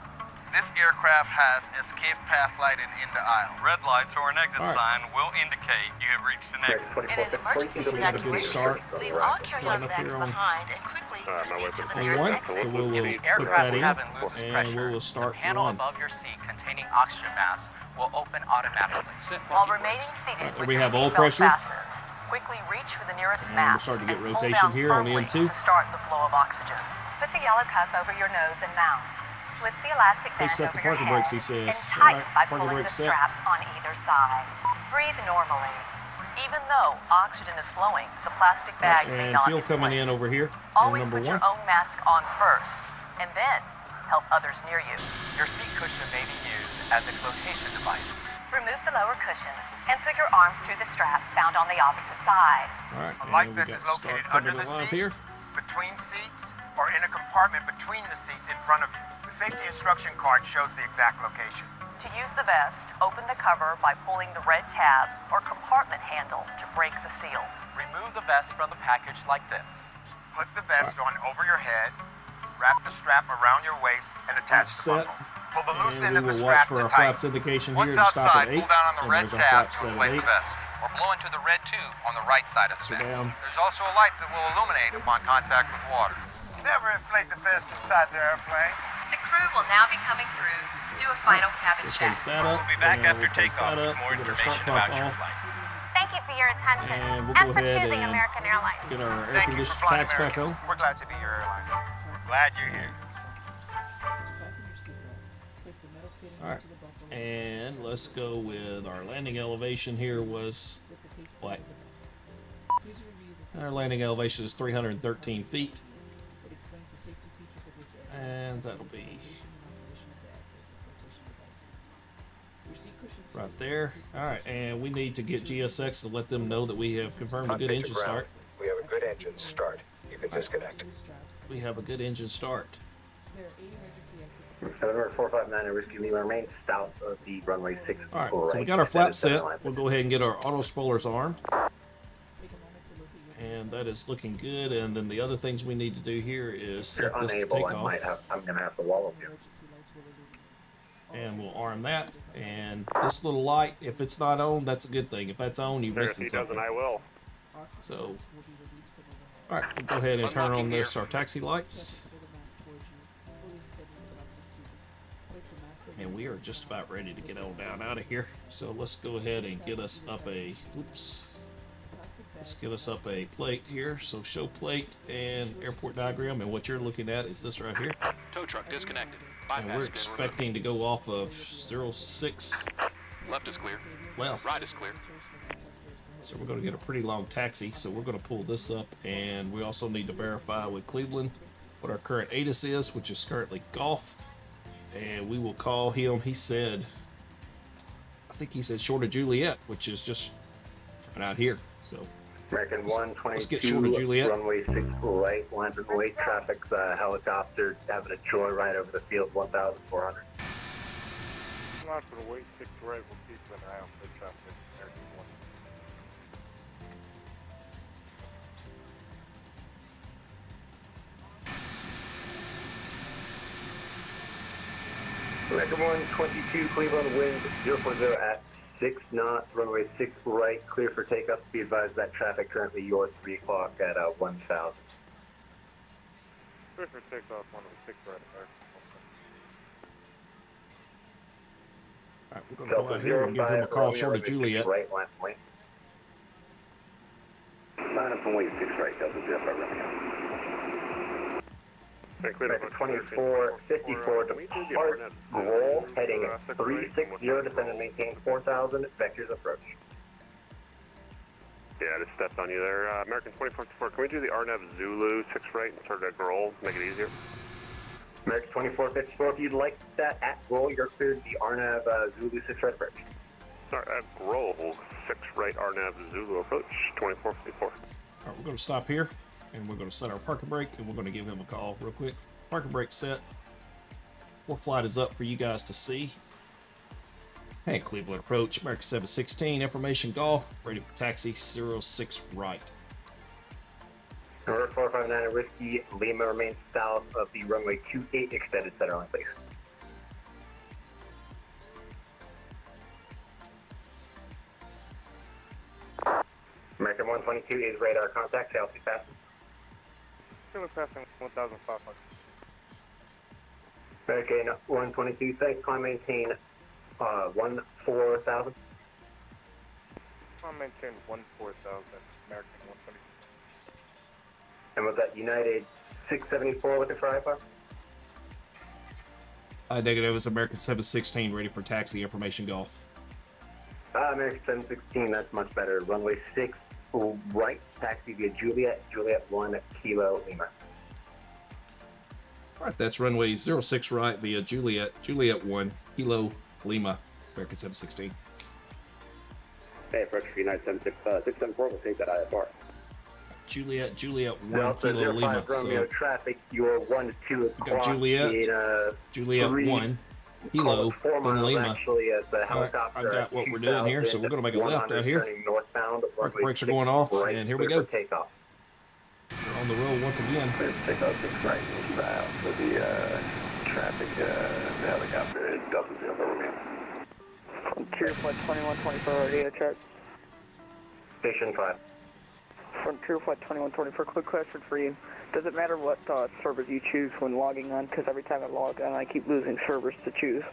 This aircraft has escape path lighted in the aisle. Red lights or an exit All right. sign will indicate you have reached an exit. In an emergency evacuation, leave all carry-on bags behind and quickly proceed to the nearest one, exit. so we will If the put aircraft that in, cabin loses and pressure, we will start the panel one. above your seat containing oxygen masks will open automatically. Set While parking remaining brakes. seated Alright, with we your have oil seatbelt pressure. fastened, quickly reach for the nearest And we'll mast start to get and pull rotation down here on firmly N2. to start the flow of oxygen. Put the yellow cup over your nose and mouth. Slip the elastic band set the over your parking head brakes, he says. and tighten Alright, by parking pulling the brakes set. straps on either side. Breathe normally. Even though oxygen is flowing, the plastic bag may And not fuel coming in inflate. over here. Always number put your one. own mask on first, and then help others near you. Your seat cushion may be used as a flotation device. Remove the lower cushion and put your arms through the straps found on the opposite side. All right. A life and we vest is got located start under coming the alive seat, here. between seats, or in a compartment between the seats in front of you. The safety instruction card shows the exact location. To use the vest, open the cover by pulling the red tab or compartment handle to break the seal. Remove the vest from the package like this. Put the vest on over your head, wrap the strap around your waist, and attach the Set. buckle. Pull the loose And end we of the will watch strap for to our tighten. flaps indication Once here to stop outside, at 8. pull down on the and red there's our tab flaps to set at inflate 8. the vest, or blow into the red tube on the right side of the So vest. down. There's also a light that will illuminate upon contact with water. Never inflate the vest inside the airplane. The crew will now be coming through to do a final cabin We'll check. close that up. We'll be back and after we'll close takeoff that with up. more We'll get our information start about clock your off. flight. Thank you for your attention And we'll and go for ahead choosing and American Airlines. Get our air Thank you for conditioned flying packs back American. on. We're glad to be your airline. Glad you're here. All right. And let's go with our landing elevation here was what? Our landing elevation is 313 feet. And that'll be right there. All right, and we need to get GSX to let them know that we have confirmed a good engine start. We have a good engine start. You can disconnect. We have a good engine start. November 459 Whiskey Lima remains south of the runway 6. All right, so we got our flap set. We'll go ahead and get our auto spoilers armed. And that is looking good. And then the other things we need to do here is If set you're this to unable, take I'm off. going to have to wallop you. And we'll arm that. And this little light, if it's not on, that's a good thing. If that's on, you're missing something. I will. So, all right, we'll go ahead and turn on this, our taxi lights. And we are just about ready to get on down out of here. So let's go ahead and get us up a, oops. Let's get us up a plate here. So show plate and airport diagram. And what you're looking at is this right here. Tow truck disconnected. And Bypass we're has been expecting to go off of 06 removed. Left is clear. left. Right is clear. So we're going to get a pretty long taxi. So we're going to pull this up, and we also need to verify with Cleveland what our current ATIS is, which is currently Golf. And we will call him. He said, I think he said short of Juliet, which is just right out here. So American let's get short of 122, Juliet. runway 6 right, land and wait, traffic's helicopter having a joyride over the field, 1,400. Not for the wait 6 right, we'll keep an eye out for traffic. American 1. American 122, Cleveland, wind 040 at 6 knots, runway 6 right, clear for takeoff. Be advised that traffic currently yours 3 o'clock at 1,000. Clear for takeoff, 106 right, All right, we're going to go out here and give him a call short of Juliet. Right, land and wait. Line up and wait 6 right, Delta 05 Romeo. American 2454, depart roll, heading 360, descend and maintain 4,000, vectors approach. Yeah, I just stepped on you there. American 2454, can we do the RNAV Zulu 6 right and start at roll, make it easier? American 2454, if you'd like that at roll, you're cleared the RNAV Zulu 6 right approach. Start at roll, 6 right RNAV Zulu approach, 2454. All right, we're going to stop here, and we're going to set our parking brake, and we're going to give him a call real quick. Parking brake set. Our flight is up for you guys to see. Hey, Cleveland approach, American 716, information golf, ready for taxi 06 right. Number 459 Whiskey, Lima remains south of the runway 28 extended center line, please. 122 is radar contact. Say altitude passing. Still passing 1,500. American 122, thanks. Climb maintain 14,000. Climb maintain 14,000. American 122. And was that United 674 looking for IFR? Negative. It was American 716 ready for taxi information golf. American 716, that's much better. Runway 6 right, taxi via Juliet, Juliet 1 Kilo Lima. All right, that's runway 06 right via Juliet, Juliet 1 Kilo Lima, American 716. Hey, approach for United 674, we'll take that IFR. Juliet, Juliet 1 Delta Kilo Lima. Romeo traffic, your 1 to 2 is got Juliet, Juliet 1 Kilo in Lima. Actually, as the helicopter I've got what we're doing here, so we're going to make a left out here. Northbound, Park brakes are going off, right, and here we go. Takeoff. We're on the roll once again. Takeoff 6 right, bound for the traffic, the helicopter is Delta 0 Romeo. Frontier Flight 2124 radio check. Station 5. Frontier Flight 2124, quick question for you. Does it matter what servers you choose when logging on? Because every time I log on, I keep losing servers to choose.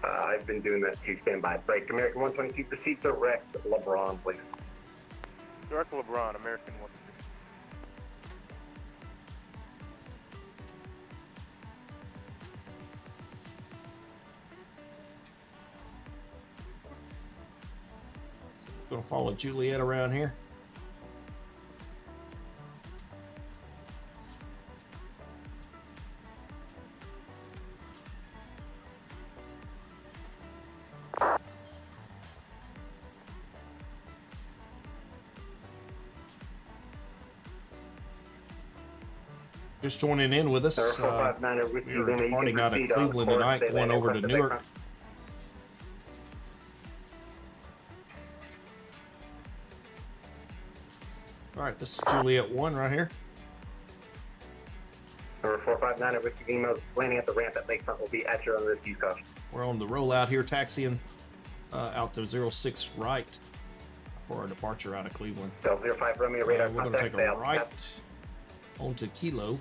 I've been doing that too. Stand by. Break. American 122, proceed direct LeBron, please. Direct LeBron, American 122. Going to follow Juliet around here. Just joining in with us. We are departing out of Cleveland tonight, going over to Newark. All right, this is Juliet 1 right here. Number 459 at Whiskey Emos, landing at the ramp at Lakefront will be at your own risk. Use caution. We're on the rollout here, taxiing out to 06 right for our departure out of Cleveland. Delta 05 Romeo radar we're going to take a right onto Kilo.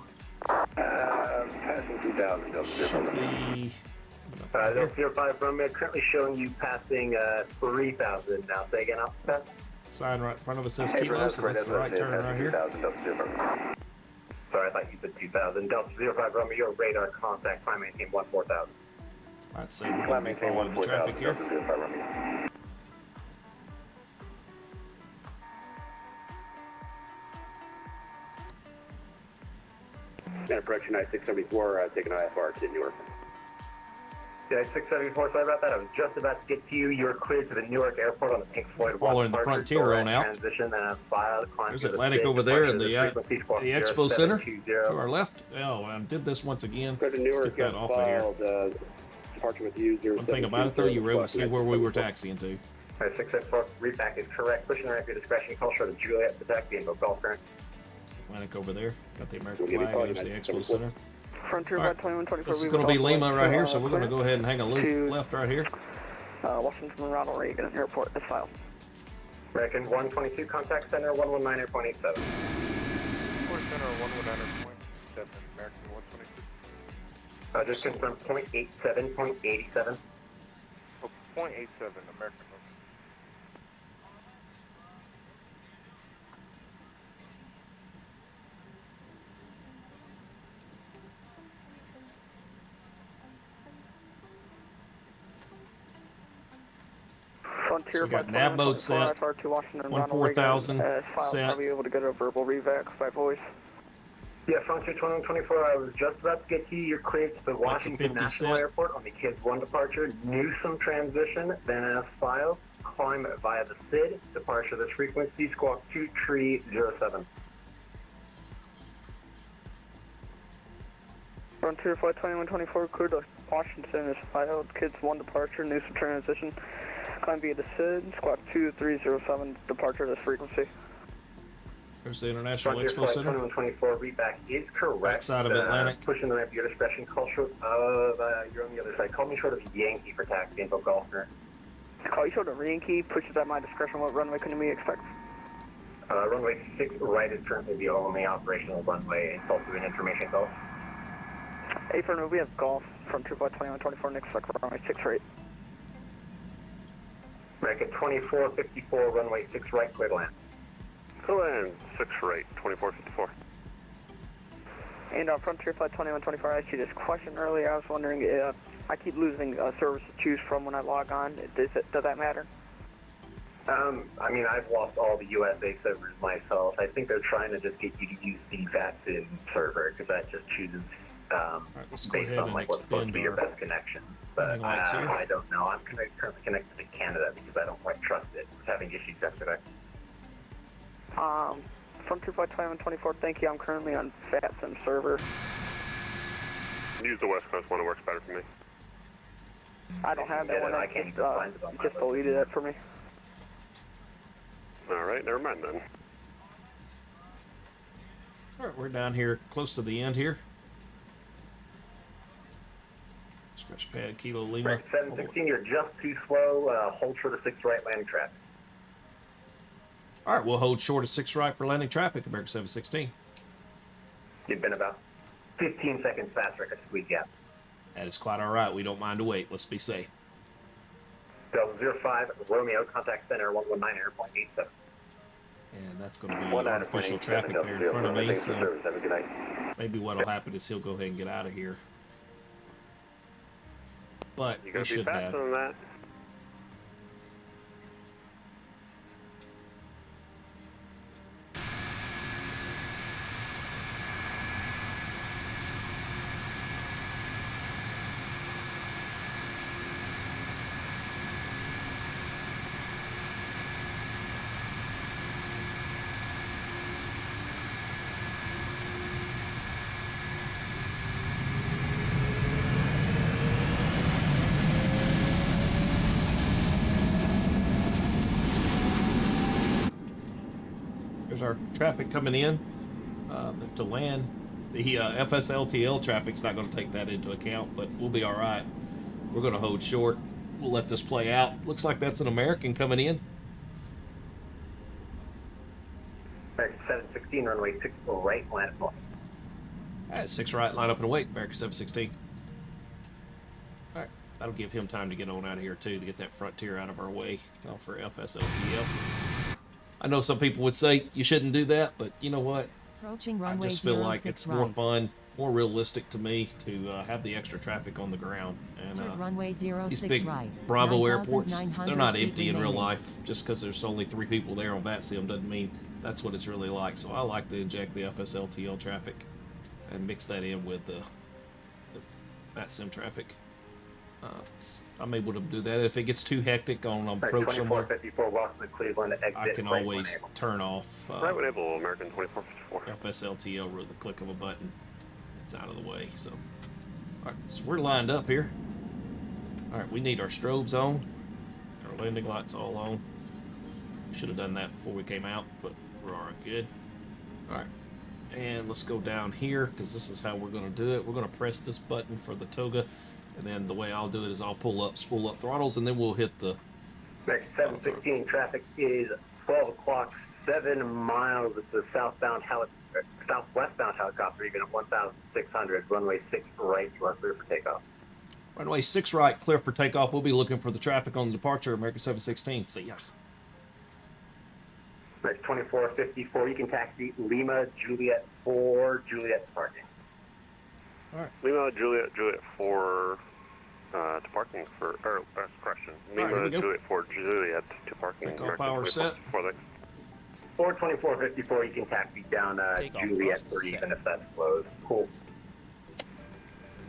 Passing 2,000, Delta 05 Romeo, currently showing you passing 3,000 now. Say again, Alpha. Sign right in front of us says Kilo, so that's the right turn right here. Sorry, I thought you said 2,000. Delta 05 Romeo, your radar contact, climb maintain 14,000. I'd say we're going to be following the traffic here. And approach United 674, taking IFR to Newark. United 674, sorry about that. I was just about to get to you. You're cleared to the Newark Airport on the Pink Floyd. Following the Frontier on out. There's Atlantic over there in the Expo Center to our left. Oh, I did this once again. Let's get that off of here. One thing about it though, you were able to see where we were taxiing to. 674, read back is correct. Pushing the ramp your discretion. Call short of Juliet to taxi and golf current. Atlantic over there. Got the American flag. There's the Expo Center. Frontier Flight 2124. This is going to be Lima right here, so we're going to go ahead and hang a loop left right here. Washington Ronald Reagan Airport, that's filed. American 122, contact center 119.87. Center 119.7, American 122. Just confirm 0.87, 0.87. Oh, 0.87, American 122. So we got nav mode set, 14,000 set. Are we able to get a verbal revac by voice? Yeah, Frontier 2124, I was just about to get to you. You're cleared to the Washington National Airport on the Kids 1 departure. Newsom transition, then as filed. Climb via the SID. Departure this frequency, squawk 2 tree 07. Frontier Flight 2124, cleared to Washington is filed. Kids 1 departure, Newsom transition. Climb via the SID, squawk 2307, departure this frequency. There's the International Expo Center. 2124 readback is correct. Backside of Atlantic. Pushing the ramp at your discretion. Call short of, you're on the other side. Call me short of Yankee for taxi info golf current. Call you short of Yankee, pushes at my discretion. What runway can we expect? Runway 6 right is currently the only operational runway. It's also an information call. Affirmative, we have golf from 22124, next flight runway 6 right. American 2454, runway 6 right, clear to land. Clear land, 6 right, 2454. And Frontier Flight 2124, I asked you this question earlier. I was wondering if I keep losing service to choose from when I log on. Does that matter? I mean, I've lost all the USA servers myself. I think they're trying to just get you to use the Vatsim server because that just chooses based on like what's supposed to be your best connection. But I don't know. I'm currently connected to Canada because I don't quite trust it. I was having issues yesterday. Frontier Flight 2124, thank you. I'm currently on Vatsim server. Use the West Coast one, it works better for me. I don't have that one. I can't even find it on my just deleted it for me. Alright, never mind then. Alright, we're down here close to the end here. Scratch pad, Kilo Lima. Right, 716, you're just too slow. Hold short of 6 right, landing traffic. Alright, we'll hold short of 6 right for landing traffic, American 716. You've been about 15 seconds faster. I could squeeze you out. That is quite alright. We don't mind to wait. Let's be safe. Delta 05, Romeo, contact center 119 airport 87. And that's going to be artificial traffic there in front of me, so maybe what will happen is he'll go ahead and get out of here. But you we should have. Than that. There's our traffic coming in. To land, the FSLTL traffic's not going to take that into account, but we'll be all right. We're going to hold short. We'll let this play out. Looks like that's an American coming in. American 716, runway 6 right, land at point. Alright, 6 right, line up and wait, American 716. Alright, that'll give him time to get on out of here too, to get that Frontier out of our way for FSLTL. I know some people would say you shouldn't do that, but you know what? I just feel like it's more fun, more realistic to me to have the extra traffic on the ground. And runway 06 these big right. Bravo airports, they're not empty in real life. Just because there's only 3 people there on Vatsim doesn't mean that's what it's really like. So I like to inject the FSLTL traffic and mix that in with the Vatsim traffic. I'm able to do that. If it gets too hectic on approach somewhere, I can always turn off right when able, American 2454. FSLTL with the click of a button. It's out of the way. So, alright, so we're lined up here. Alright, we need our strobes on. Our landing lights all on. Should have done that before we came out, but we're alright, good. Alright, and let's go down here because this is how we're going to do it. We're going to press this button for the toga. And then the way I'll do it is I'll spool up throttles, and then we'll hit the... 716, traffic is 12 o'clock, 7 miles. It's a southwestbound helicopter, even at 1,600. Runway 6 right, you are clear for takeoff. Runway 6 right, clear for takeoff. We'll be looking for the traffic on the departure, American 716. See ya. Next 2454, you can taxi Lima, Juliet 4, Juliet parking. Alright. Lima, Juliet 4 to parking for, correction. Lima, Juliet 4, Juliet to parking. Take power set. 42454, you can taxi down Juliet 3 even if that's closed. Cool.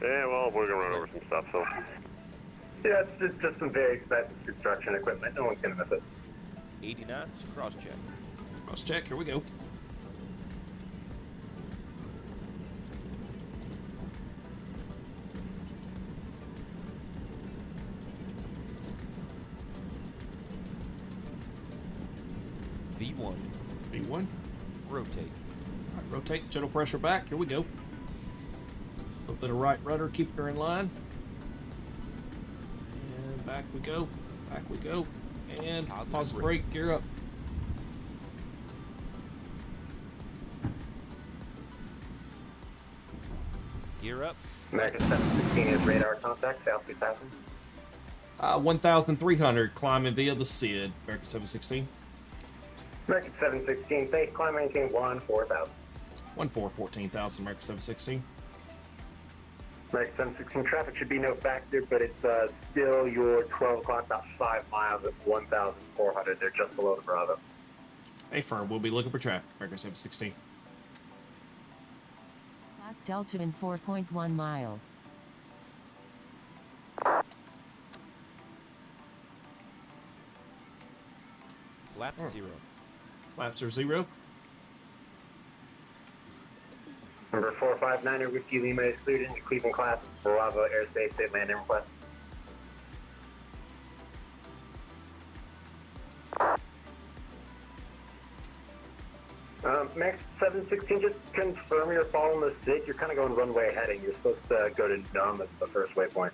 Yeah, well, we're going to run over some stuff, so. Yeah, it's just some very expensive construction equipment. No one's going to miss it. 80 knots, cross check. Cross check, here we go. V1. V1. Rotate. All right, rotate, gentle pressure back. Here we go. A little bit of right rudder, keep her in line. And back we go. Back we go. And pause brake, gear up. Gear up. American 716 is radar contact, South 2000. 1,300 climbing via the SID, American 716. American 716, base climb maintain 14,000. 14,000, American 716. American 716 traffic should be no factor, but it's still your 12 o'clock, about 5 miles at 1,400. They're just below the Bravo. Hey, firm, we'll be looking for traffic, American 716. Pass Delta in 4.1 miles. Flaps 0. Flaps are 0. Number 459er Whiskey Lima is cleared into Cleveland class Bravo airspace at landing request. Max 716, just confirm you're following the SID. You're kind of going runway heading. You're supposed to go to Numb at the first waypoint.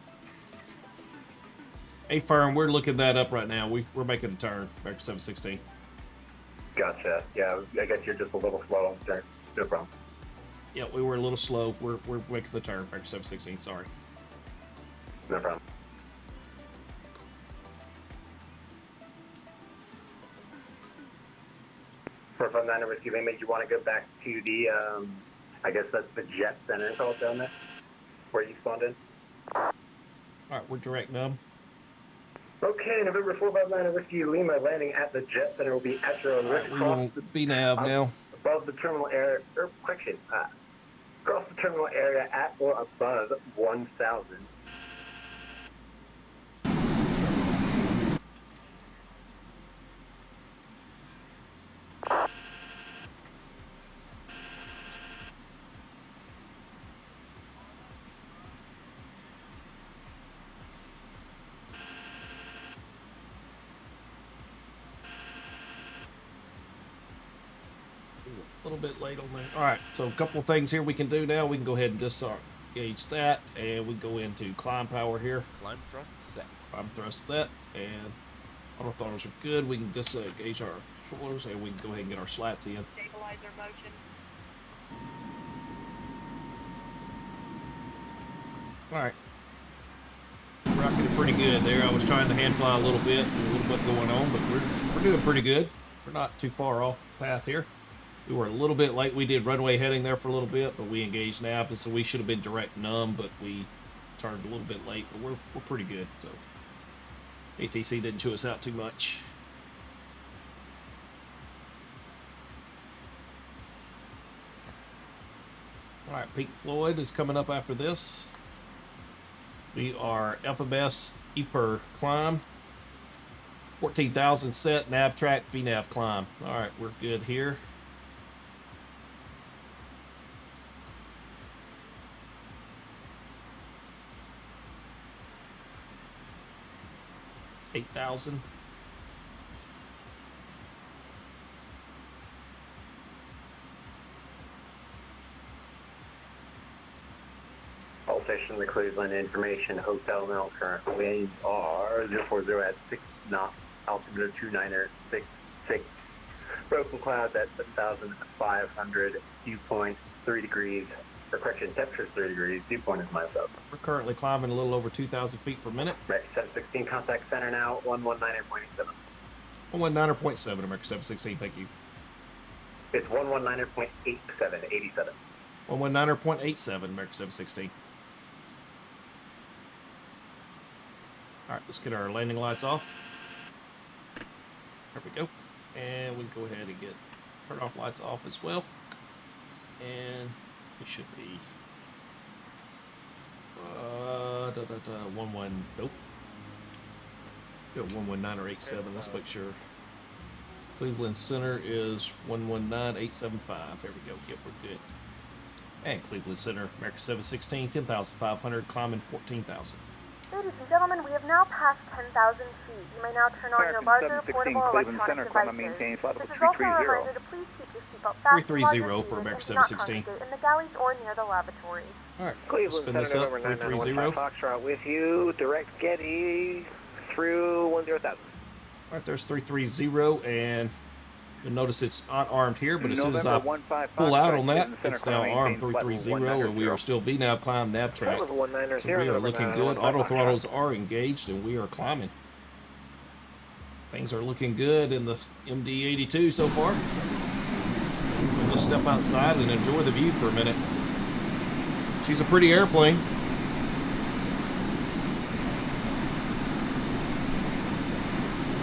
Hey, firm, we're looking that up right now. We're making a turn, American 716. Gotcha. Yeah, I guess you're just a little slow on the turn. No problem. Yeah, we were a little slow. We're making the turn, American 716. Sorry. No problem. For 459er Whiskey Lima, you want to go back to the, I guess that's the Jet Center call down there, where you spawned in? All right, we're direct Numb. Okay, November 459er Whiskey Lima landing at the Jet Center will be at your own risk. We will be nav now. Above the terminal area, correction, across the terminal area at or above 1,000. A little bit late on that. All right, so a couple of things here we can do now. We can go ahead and disengage that, and we go into climb power here. Climb thrust set. Climb thrust set, and auto throttles are good. We can disengage our controllers, and we can go ahead and get our slats in. Stabilizer motion. All right. Rocking it pretty good there. I was trying to hand fly a little bit, going on, but we're doing pretty good. We're not too far off the path here. We were a little bit late. We did runway heading there for a little bit, but we engaged nav, so we should have been direct Numb, but we turned a little bit late. But we're pretty good. So ATC didn't chew us out too much. All right, Peak Floyd is coming up after this. We are FMS EPER climb. 14,000 set, nav track, VNAV climb. All right, we're good here. $8,000. All stations, the Cleveland information, hotel now, current winds are 040 at 6 knots, altimeter 2966. Broken clouds at 7,500, dew point 3 degrees, or correction, temperature is 3 degrees, dew point is -7. We're currently climbing a little over 2,000 feet per minute. Right, 716, contact center now, 119.87. 119.7, America 716, thank you. It's 119.87, 87. 119.87, America 716. All right, let's get our landing lights off. There we go. And we can go ahead and get turn off lights off as well. And we should be 11. Nope. Go 119 or 87. Let's make sure. Cleveland Center is 119.875. There we go. Yep, we're good. And Cleveland Center, America 716, 10,500, climbing 14,000. Ladies and gentlemen, we have now passed 10,000 feet. You may now turn on your larger portable electronic devices. This is also a reminder to please keep your seatbelt fastened 330 for America 716. in the galleys or near the lavatories. All right, Cleveland spin this up, 330. Foxtrot with you, direct Getty through 10,000. All right, there's 330, and You'll notice it's not armed here, but as soon as I November 15 pull out on Foxtrot, that, clear it's center now climb, armed maintain flight 330, level and we are 190. still VNAV climb nav track. Flight level 190, So we are November looking 9, good. 15 Auto Foxtrot. throttles are engaged, and we are climbing. Things are looking good in the MD-82 so far. So let's step outside and enjoy the view for a minute. She's a pretty airplane.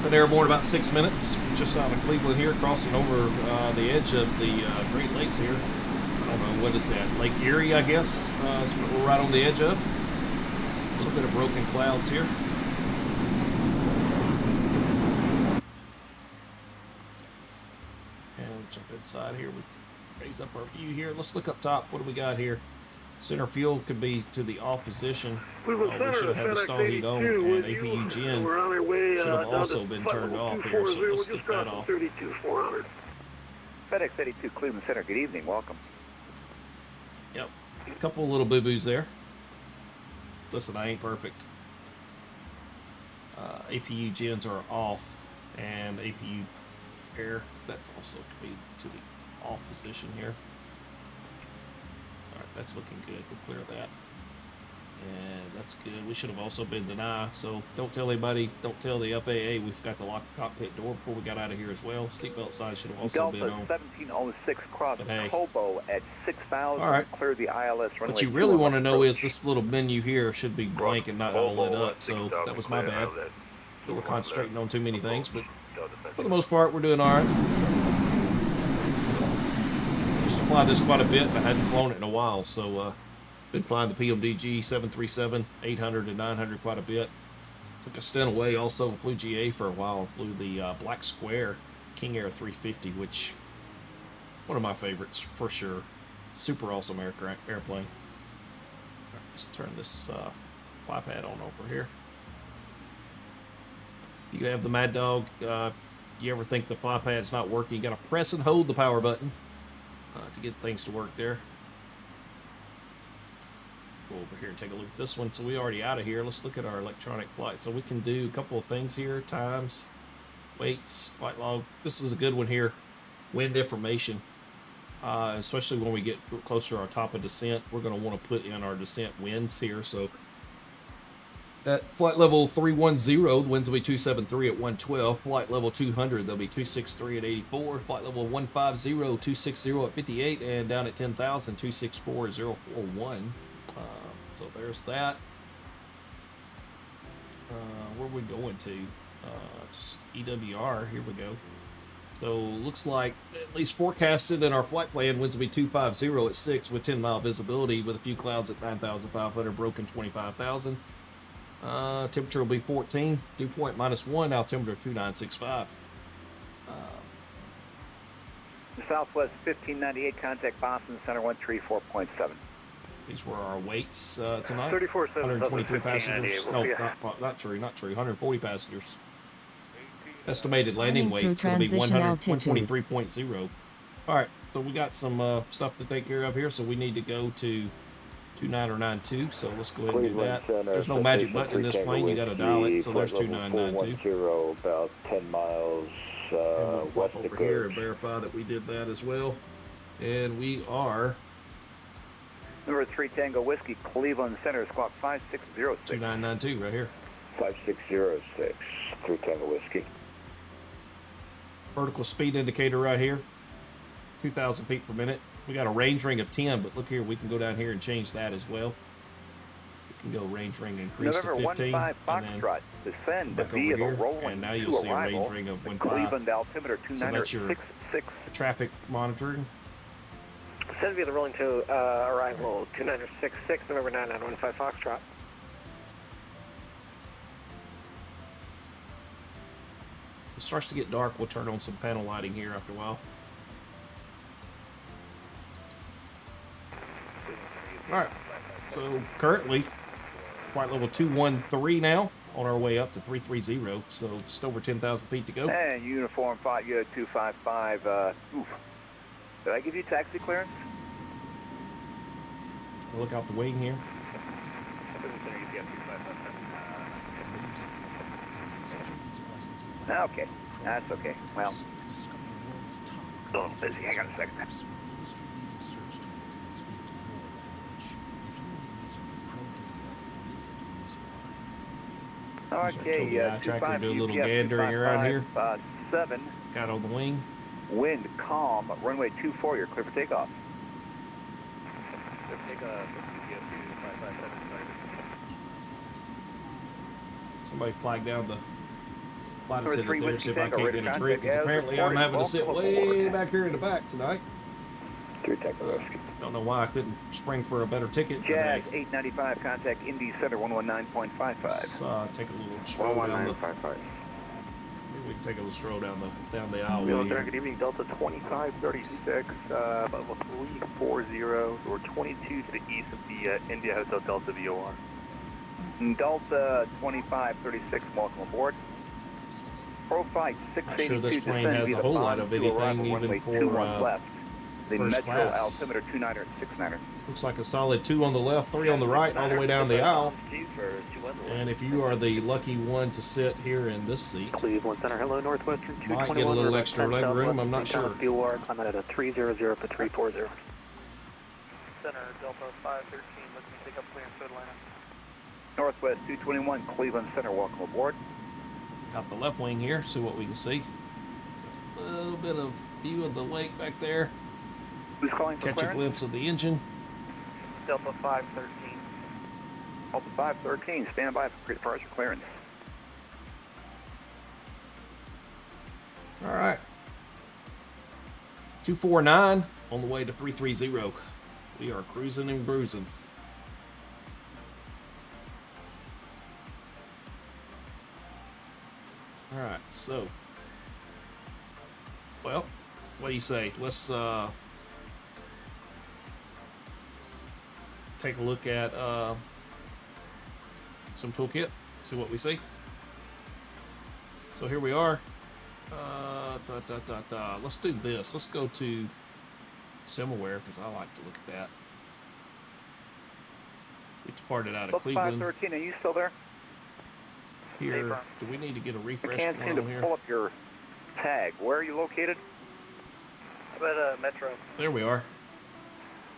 Been airborne about 6 minutes, just out of Cleveland here, crossing over the edge of the Great Lakes here. I don't know, what is that, Lake Erie, I guess, is what we're right on the edge of. A little bit of broken clouds here. And we'll jump inside here. We raise up our view here. Let's look up top. What do we got here? Center fuel could be to the off position. We should have had the stall heat on, and APU gen should have also been turned off here, so let's get that off. FedEx 82 Cleveland Center, good evening, welcome. Yep, a couple of little boo-boos there. Listen, I ain't perfect. APU gens are off, and APU air, that's also could be to the off position here. Alright, that's looking good. We'll clear that. And that's good. We should have also been denied, so don't tell anybody, don't tell the FAA we forgot to lock the cockpit door before we got out of here as well. Seatbelt sign should have also been on. Delta 1706 cross Hey. Kobo at 6,000. All right. Clear the ILS runway. What you really want to know is this little menu here should be blank and not all lit up, so that was my bad. We were concentrating on too many things, but for the most part, we're doing all right. Used to fly this quite a bit, and I hadn't flown it in a while, so been flying the PMDG 737, 800, and 900 quite a bit. Took a stint away also and flew GA for a while. Flew the Black Square King Air 350, which one of my favorites for sure. Super awesome airplane. Right, let's turn this fly pad on over here. You have the Mad Dog. You ever think the fly pad's not working, you gotta press and hold the power button to get things to work there. Go over here and take a look at this one. So we already out of here. Let's look at our electronic flight. So we can do a couple of things here. Times, weights, flight log. This is a good one here. Wind information. Especially when we get closer to our top of descent. We're going to want to put in our descent winds here. So at flight level 310, the winds will be 273 at 112. Flight level 200, they'll be 263 at 84. Flight level 150, 260 at 58. And down at 10,000, 264 at 041. So there's that. Where are we going to? It's EWR. Here we go. So looks like, at least forecasted in our flight plan, winds will be 250 at 6 with 10-mile visibility with a few clouds at 9,500, broken 25,000. Temperature will be 14, dew point -1, altimeter 2965. Southwest 1598, contact Boston Center 134.7. These were our weights tonight. 34.7, 123 passengers. No, not true. 140 passengers. Estimated landing weight is going to be 123.0. All right, so we got some stuff to take care of here, so we need to go to 2992. So let's go ahead and do that. There's no magic button in this plane. You got to dial it. So there's 2992. About 10 miles and we'll west pop of over here and verify that we did that as well. And we are Number 3 Tango Whiskey, Cleveland Center, squawk 5606. 2992 right here. 5606, 3 Tango Whiskey. Vertical speed indicator right here, 2,000 feet per minute. We got a range ring of 10, but look here, we can go down here and change that as well. We can go range ring increase November to 15. 15 Foxtrot, descend the vehicle, rolling and now you'll to see a arrival. range ring of 15. Cleveland altimeter So that's your 2966. traffic monitoring. Send vehicle rolling to arrival 2966, November 9915 Foxtrot. It starts to get dark. We'll turn on some panel lighting here after a while. Alright, so currently, flight level 213 now, on our way up to 330, so just over 10,000 feet to go. And uniform 5, you had 255, oof. Did I give you taxi clearance? Look out the wing here. Okay, that's okay. Well, Oh, busy. I got a second. Okay, tracker, do a little gandering around here. 7. Got on the wing. Wind calm. Runway 24. You're clear for takeoff. Somebody flag down the flight attendant there, see if I can't get a tree, because apparently I'm having to sit way back here in the back tonight. Don't know why I couldn't spring for a better ticket Jazz today. 895, contact Indy Center 119.55. Let's take a little stroll down the... Maybe we can take a little stroll down the aisleway here. Good evening, Delta 2536, level 340, or 22 to the east of the India Hotel Delta VOR. Delta 2536, welcome aboard. Profile 682. Not sure this plane has a whole lot of anything, even for left. The first Metro class. altimeter 29er at 69er. Looks like a solid 2 on the left, 3 on the right, all the way down the aisle. And if you are the lucky one to sit here in this seat, Cleveland Center, hello, Northwestern 221. might get a little extra leg room, I'm not sure. KEWR, climb out at a 300 for 340. Center, Delta 513, looking to take up clearance to Atlanta. Northwest 221, Cleveland Center, welcome aboard. Got the left wing here, see what we can see. A little bit of view of the lake back there. Who's calling for Catch a clearance? glimpse of the engine. Delta 513. Delta 513, stand by for pre-departure clearance. All right. 249 on the way to 330. We are cruising and bruising. All right, so, well, what do you say? Let's take a look at some toolkit, see what we see. So here we are. Let's do this. Let's go to Simaware, because I like to look at that. We departed out of Delta Cleveland. 513, are you still there? Here, do we need to get a I refresh can't going seem to on here? pull up your tag. Where are you located? I'm at Metro. There we are.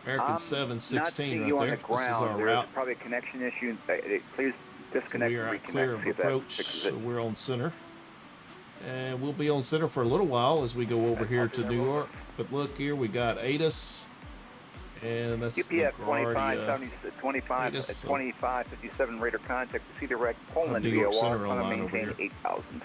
American Not 716 seeing right you on there. the ground. This is our There's route. probably a connection issue. Please So disconnect we are and out clear reconnect. of See if that approach, fixes so it. we're on center. And we'll be on center for a little while as we go over here to New York. But look here, we got ATIS. And that's UPF LaGuardia. 2557 radar contact to Cedar Rec, Poland, New York VOR, Center on online over maintain here. 8,000.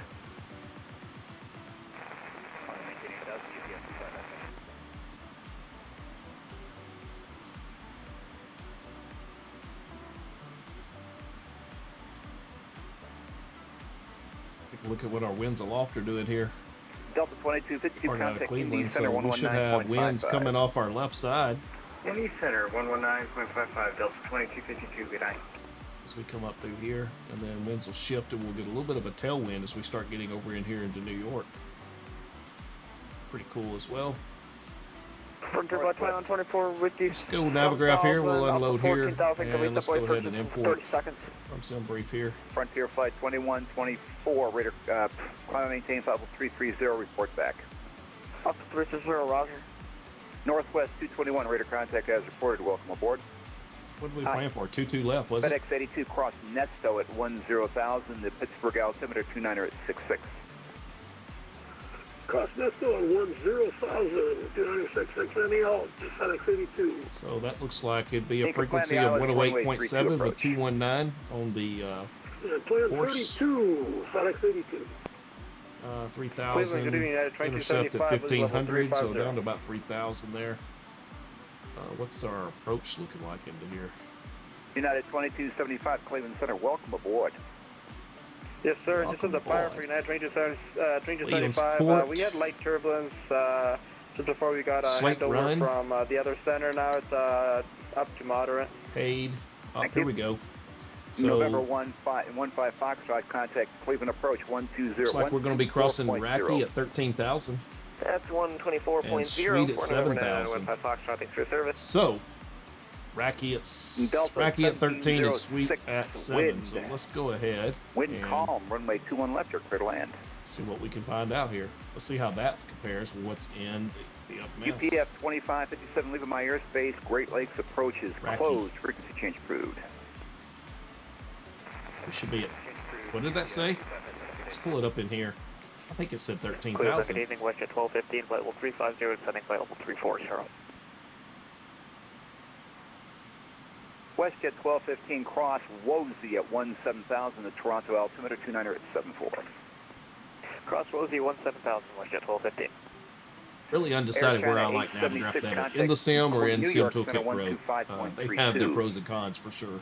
Take a look at what our winds aloft are doing here. Delta 2252 Part out of contact Cleveland, Indy Center so we should have winds 119.55. coming off our left side Indy Center 119.55, Delta 2252, good night. as we come up through here, and then winds will shift and we'll get a little bit of a tailwind as we start getting over in here into New York. Pretty cool as well. Frontier Flight 24 with you. Let's go Navigraph here, we'll unload here, 14,000, and let's go ahead and import 30 seconds. from SimBrief here. Frontier Flight 2124, radar, climb maintain level 330, report back. Up to 360, roger. Northwest 221, radar contact as reported, welcome aboard. What did we plan for? 2-2 left, was it? FedEx 82 cross Nesto at 10,000, the Pittsburgh altimeter 29er at 66. Cross Nesto on 10,000, 266 NEL, FedEx 82. So that looks like it'd be a Take a frequency plan of the island, 108.7 with approach. 219 on the Plan course. 32, FedEx 82. 3,000, Cleveland, good evening, United intercept at 2275, 1,500, so 350. down to about 3,000 there. What's our approach looking like into here? United 2275, Cleveland Center, welcome aboard. Yes, sir. Welcome Just as a fire aboard. for United 2275. Williamsport. We had light turbulence just before we got Slate handover run. from the other center. Now it's up to moderate. Paid. Oh, Thank here you. we go. So November 15 Foxtrot, contact Cleveland approach 120. looks like we're going to be crossing 4.0. Raki at 13,000. That's 124.0. And Sweet at 7,000. Foxtrot, thanks for your service. So, Raki at Delta 13 and Sweet 1706 at 7. So wind. let's go ahead. Wind and calm, runway 21 left, you're clear to land. See what we can find out here. Let's see how that compares with what's in the FMS. UPF 2557 leaving my airspace. Great Lakes approach is closed. Frequency change approved. We should be at, what did that say? Let's pull it up in here. I think it said 13,000. Good evening, WestJet 1215, flight level 350, descending flight level 340. WestJet 1215 cross Woolsey at 17,000 at Toronto altimeter 29er at 74. Cross Woolsey 17,000, WestJet 1215. Really undecided where I like Navigraph better, in the sim or in Sim Toolkit Pro. They have their pros and cons for sure.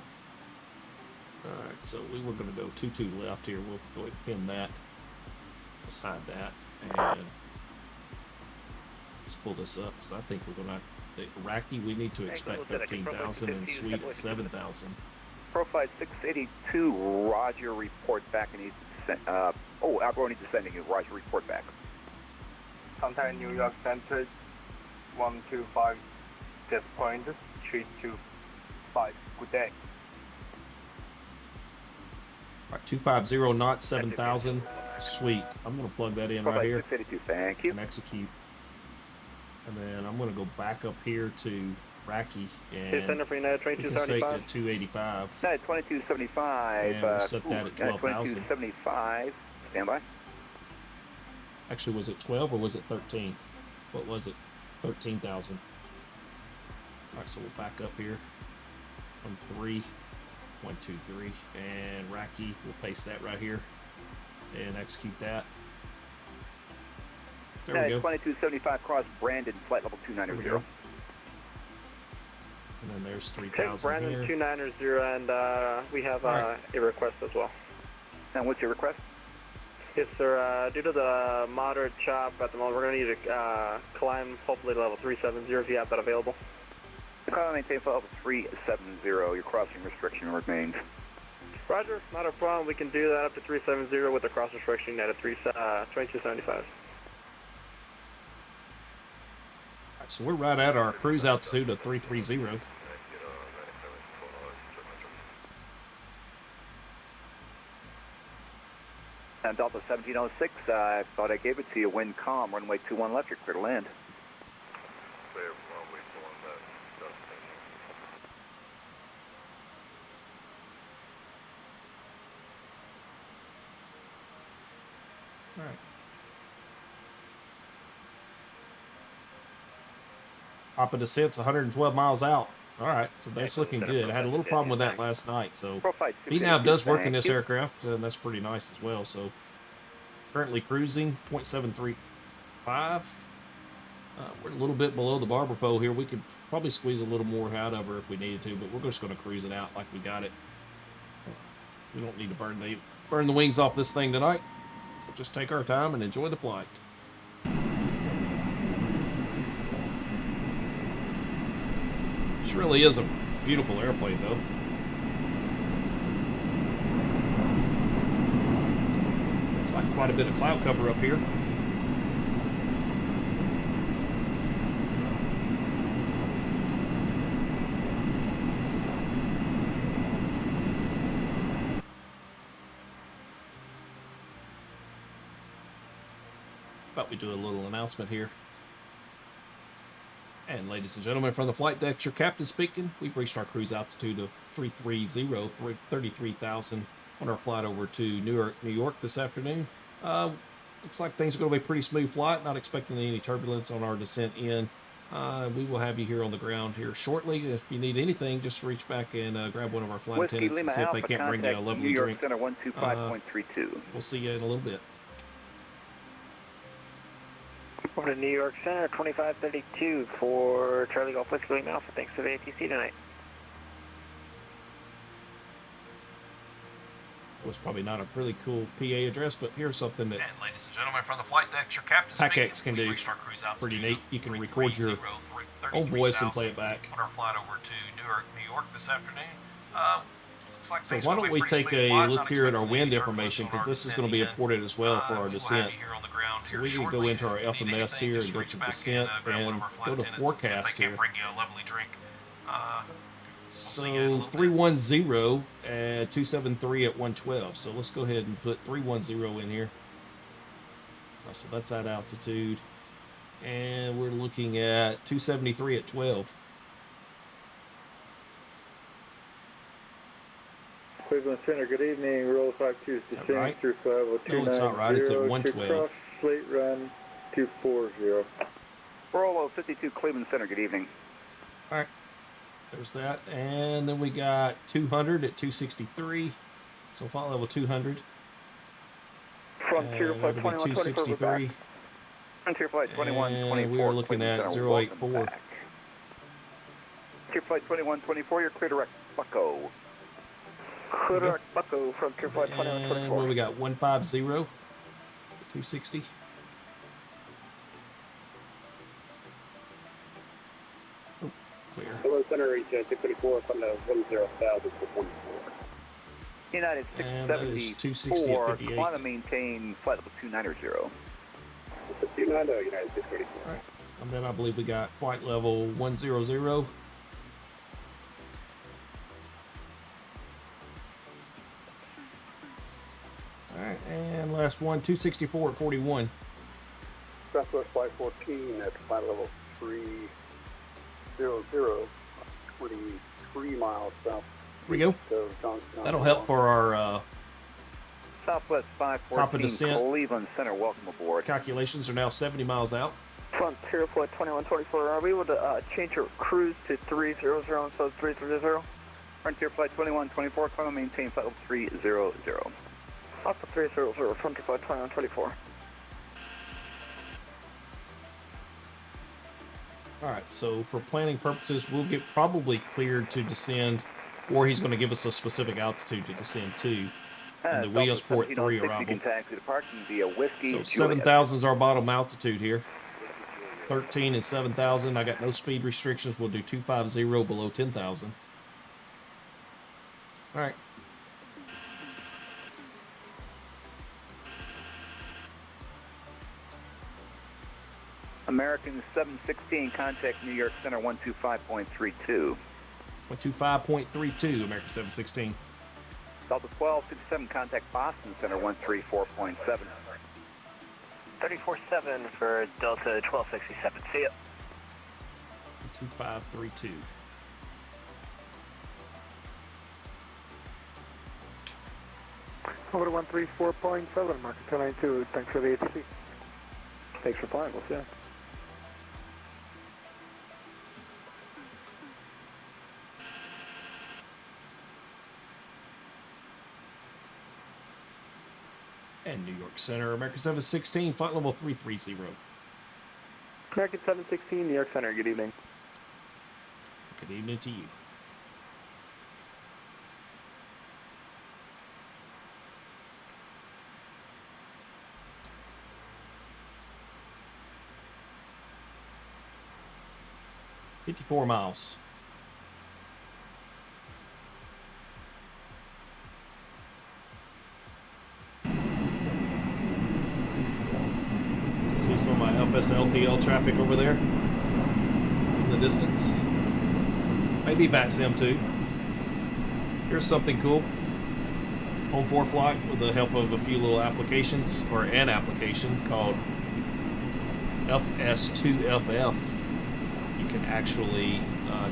Alright, so we were going to go 22 left here. We'll go ahead and pin that. Let's hide that. And let's pull this up. So I think we're going to... Iraqi, we need to expect 13,000 and Sweet 7,000. Profile 682, Roger, report back. I need to send, Alberoni needs to send you. Roger, report back. Contact New York Center 125, this point 325. Good day. Alright, 250 knots, 7,000. Sweet. I'm going to plug that in right here. 682, thank you. And execute. And then I'm going to go back up here to Iraqi and for United we can set it at 285. United 2275. And we'll set that at 12,000. 2275. Stand by. Actually, was it 12 or was it 13? What was it? 13,000. Alright, so we'll back up here. 1, 2, 3. And Iraqi, we'll paste that right here. And execute that. There we go. 2275 cross Brandon, flight level 290. And then there's 3,000 Brandon here. 290, and we have a request as well. And what's your request? Yes, sir. Due to the moderate chop at the moment, we're going to need to climb hopefully to level 370 if you have that available. Climb maintain flight level 370. Your crossing restriction remains. Roger, not a problem. We can do that up to 370 with the cross restriction at 2275. So we're right at our cruise altitude of 330. And Delta 1706, I thought I gave it to you. Wind calm, runway 21 left, you're clear to land. All right. Papa descent's 112 miles out. All right, so that's looking good. I had a little problem with that last night, so VNAV does work in this aircraft, and that's pretty nice as well. So currently cruising 0.735. We're a little bit below the barber pole here. We could probably squeeze a little more out of her if we needed to, but we're just going to cruise it out like we got it. We don't need to burn the wings off this thing tonight. We'll just take our time and enjoy the flight. This really is a beautiful airplane, though. It's like quite a bit of cloud cover up here. Thought we'd do a little announcement here. And ladies and gentlemen, from the flight deck, your captain speaking. We've reached our cruise altitude of 330, 33,000 on our flight over to Newark, New York this afternoon. Looks like things are going to be a pretty smooth flight. Not expecting any turbulence on our descent in. We will have you here on the ground here shortly. If you need anything, just reach back and grab one of our flight attendants and see if they can't bring you a lovely drink. Center 125.32. We'll see you in a little bit. Over to New York Center 2532 for Charlie Golf Whiskey Lima Alpha. Thanks for the ATC tonight. It was probably not a really cool PA address, but here's something that, and ladies and gentlemen, from the flight deck, your captain PACX can do. Pretty neat. You can record your own voice and play it back. On our flight over to Newark, New York this afternoon. So why don't we take a look here at our wind information, because this is going to be important as well for our descent. So we can go into our FMS here and go to descent and go to forecast here. So 310 at 273 at 112. So let's go ahead and put 310 in here. So that's that altitude. And we're looking at 273 at 12. Cleveland Center, good evening. Roll 52 right? through 50290. No, it's not right. It's at 112. Cross slate run 240. Roll 52 Cleveland Center, good evening. All right. There's that. And then we got 200 at 263. So flight level 200. Frontier flight 263. Frontier flight 2124. And we are looking at 084. Frontier flight 2124, you're clear direct Bucko. Clear direct Bucko, Frontier flight 2124. And what we got? 150. 260. Oh, clear. Hello, Center, reach 634, from the 10,000 for 24. United And that is 260 at 58. Want to maintain flight level 290. 290, United 634. All right. And then I believe we got flight level 100. All right, and last one, 264 at 41. Southwest Flight 14 at flight level 300, 23 miles south. Here we go. That'll help for our Southwest top of 514 descent. Cleveland Center, welcome aboard. Calculations are now 70 miles out. Frontier flight 2124, are we able to change your cruise to 300 instead of 330? Frontier flight 2124, climb and maintain flight level 300. Alpha 300, Frontier flight 2124. All right, so for planning purposes, we'll get probably cleared to descend, or he's going to give us a specific altitude to descend to. And the Williamsport 3 arrival. So 7,000 is our bottom altitude here. 13 and 7,000. I got no speed restrictions. We'll do 250 below 10,000. All right. American 716, contact New York Center 125.32. 125.32, American 716. Delta 1257, contact Boston Center 134.7. 34-7 for Delta 1267. See ya. 2532. Over to 134.7, market 1092. Thanks for the ATC. Thanks for flying. We'll see you. And New York Center, American 716, flight level 330. American 716, New York Center, good evening. Good evening to you. $54 miles. See some of my FSLTL traffic over there in the distance. Maybe Vatsim too. Here's something cool. Home 4 flight with the help of a few little applications, or an application called FS2FF. You can actually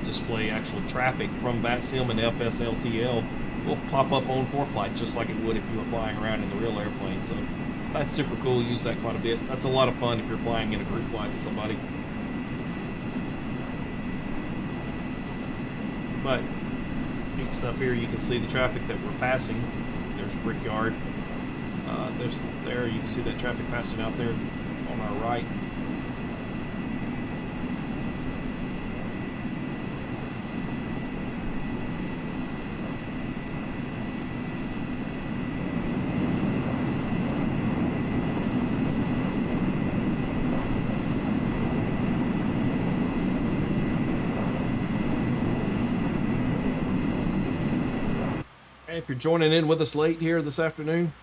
display actual traffic from Vatsim and FSLTL. Will pop up on 4 flight just like it would if you were flying around in the real airplane. So that's super cool. Use that quite a bit. That's a lot of fun if you're flying in a group flight with somebody. But neat stuff here. You can see the traffic that we're passing. There's Brickyard. There you can see that traffic passing out there on our right. If you're joining in with us late here this afternoon,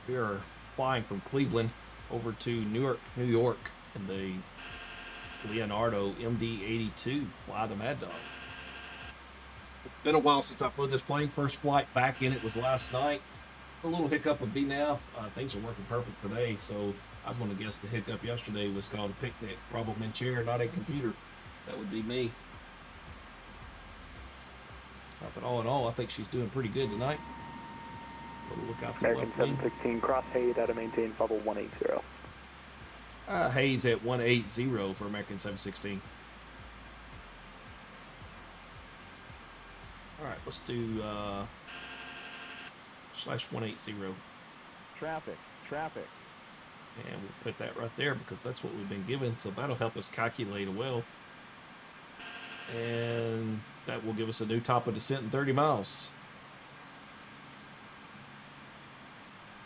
we are flying from Cleveland over to Newark, New York, in the Leonardo MD-82 FlyTheMadDog. It's been a while since I flew this plane. First flight back in it was last night. A little hiccup with me now. Things are working perfect today, so I'm gonna guess the hiccup yesterday was called a picnic. Problem in chair, not a computer. That would be me. But all in all, I think she's doing pretty good tonight. We'll look out the American left wing. 716, cross Hayes out of maintain level 180. Hayes at 180 for American 716. All right, let's do /180. Traffic. And we'll put that right there because that's what we've been given. So that'll help us calculate a well. And that will give us a new top of descent in 30 miles.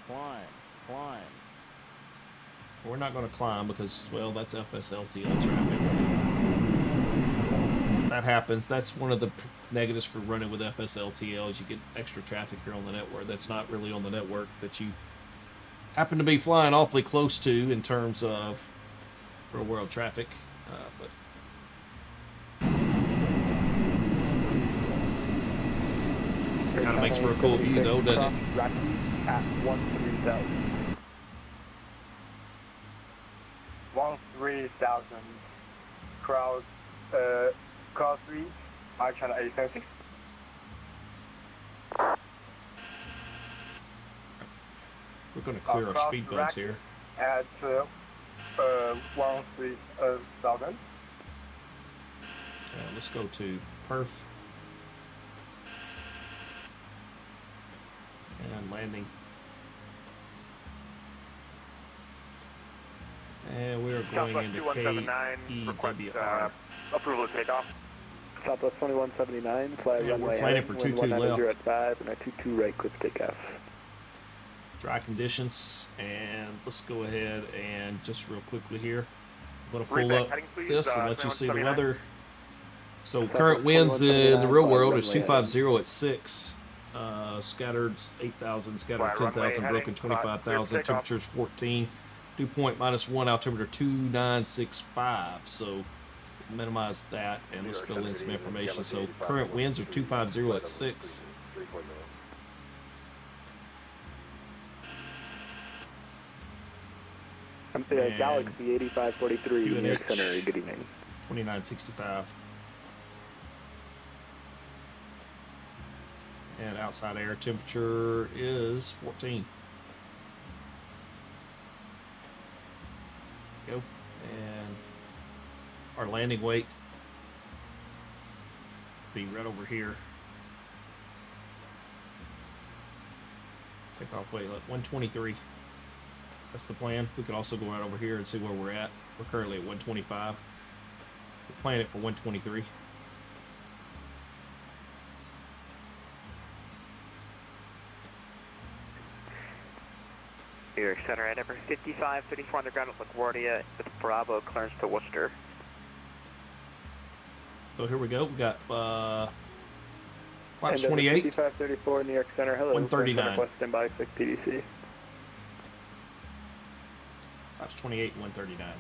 Climb. We're not going to climb because, well, that's FSLTL traffic. That happens. That's one of the negatives for running with FSLTL is you get extra traffic here on the network that's not really on the network that you happen to be flying awfully close to in terms of real world traffic. But kind of makes for a cool view though, doesn't it? Rocky at 13,000. 13,000. Cross reach, I channel 870. We're going to clear our speed bumps here. At 13,000. Let's go to Perf. And landing. And we are going into KEWR. Approval to take off. Southwest 2179, fly Yeah, runway we're planning for 22 left. at 5 and a 22 right, quick takeoff. Dry conditions, and let's go ahead and just real quickly here, I'm going to pull up this and let you see the weather. So current winds in the real world is 250 at 6. Scattered 8,000, scattered 10,000, broken 25,000, temperatures 14, dew point -1, altimeter 2965. So minimize that and let's fill in some information. So current winds are 250 at 6. Galaxy 8543, New York Center, good evening. 2965. And outside air temperature is 14. Go. And our landing weight be right over here. Takeoff weight, 123. That's the plan. We could also go right over here and see where we're at. We're currently at 125. We're planning it for 123. New York Center at number 5534 on the ground at LaGuardia with Bravo clearance to Worcester. So here we go. We got flights 28. 5534 New York Center, hello. 139. West standby 6 TDC. Flights 28 and 139.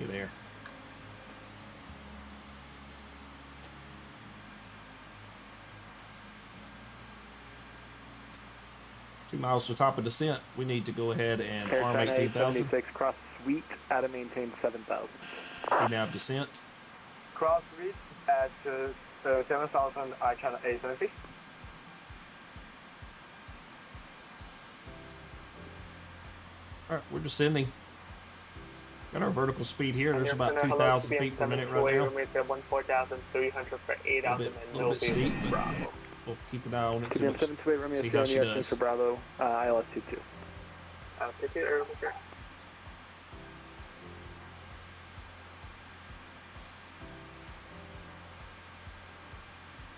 You there? Two miles to top of descent. We need to go ahead and arm 18,000. 76 cross suite out of maintain 7,000. We now have descent. Cross reach at 7,000, I channel 870. All right, we're descending. Got our vertical speed here. There's about 2,000 feet per minute right now. 14,300 for 8,000 and A little bit steep, but we'll keep an eye on it. See how she does. For Bravo, ILS 22.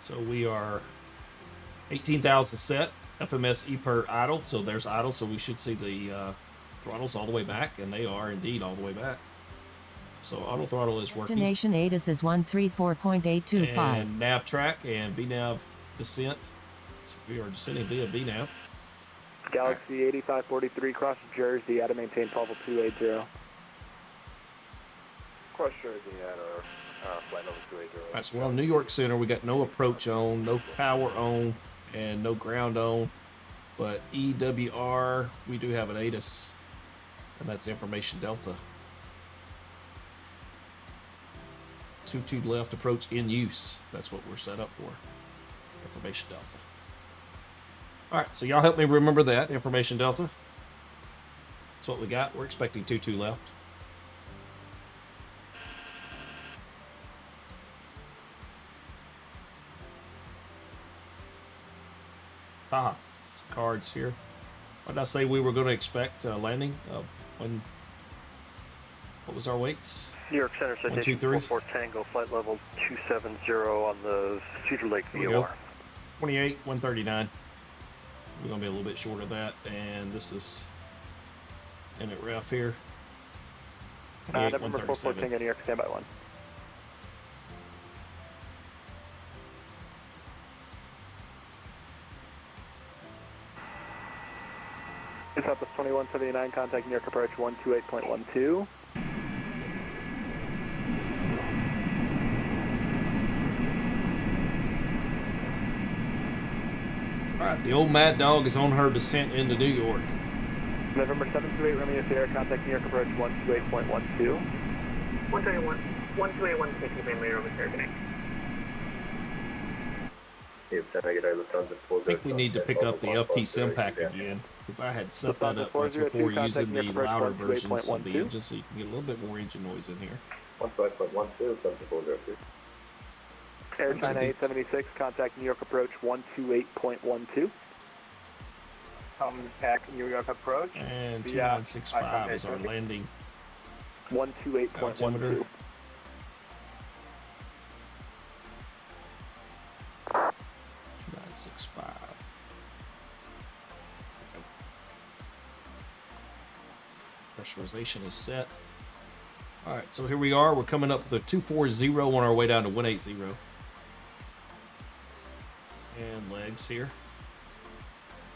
So we are 18,000 set. FMS EPER idle. So there's idle. So we should see the throttles all the way back, and they are indeed all the way back. So auto throttle is working. Destination ATIS is 134.825. And nav track and VNAV descent. So we are descending via VNAV. Galaxy 8543 cross Jersey out of maintain level 280. Cross Jersey at our flight level 280. All right, so we're on New York Center. We got no approach on, no power on, and no ground on. But EWR, we do have an ATIS, and that's Information Delta. 22 left, approach in use. That's what we're set up for. Information Delta. All right, so y'all help me remember that. Information Delta. That's what we got. We're expecting 22 left. Haha, cards here. What did I say we were going to expect landing? What was our weights? New York Center 1, 2, citation 3. 44 Tango, flight level 270 on the Cedar Lake Here we go. KEWR. 28, 139. We're going to be a little bit short of that, and this is in it rough here. 28, November 414, 137. New York, standby 1. Southwest 2179, contact New York approach 128.12. Alright, the old Mad Dog is on her descent into New York. November 728, Romeo Sierra, contact New York approach 128.12. 128, 160, mainly Romeo Sierra, connect. I think we need to pick up the FT Sim pack again, because I had set that up once before using the louder versions of the engine, so you can get a little bit more engine noise in here. 15.12, 7403. Air China 876, contact New York approach 128.12. Contact New York approach. And 2965 is our landing 128.12. altimeter. 2965. Pressurization is set. Alright, so here we are. We're coming up with a 240 on our way down to 180. And legs here.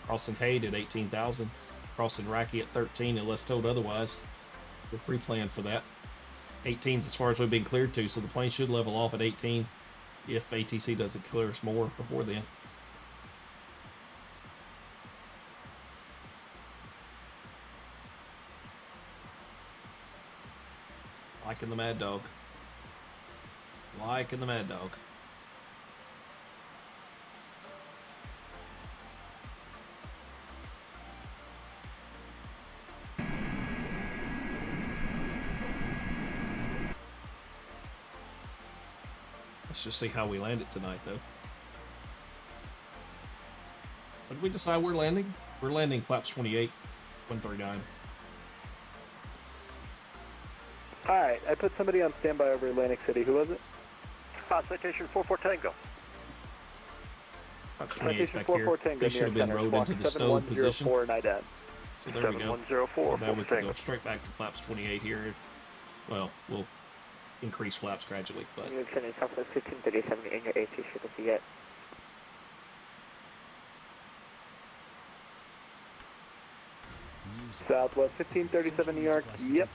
Crossing Cade at 18,000. Crossing Racky at 13 unless told otherwise. We're pre-planned for that. 18's as far as we've been cleared to, so the plane should level off at 18 if ATC doesn't clear us more before then. Liking the Mad Dog. Liking the Mad Dog. Let's just see how we land it tonight, though. What did we decide we're landing? We're landing flaps 28, 139. Alright, I put somebody on standby over Atlantic City. Who was it? Citation 44 Tango. Flaps 28 back 44 here. Tango, They should have been New York rowed into the stowed position. 7104 NIDAD. So there we go. 7104, So now we can Tango. go straight back to flaps 28 here. Well, we'll increase flaps gradually, but New York Center, Southwest 1537, in your AC should be yet. Southwest 1537 New York, yep,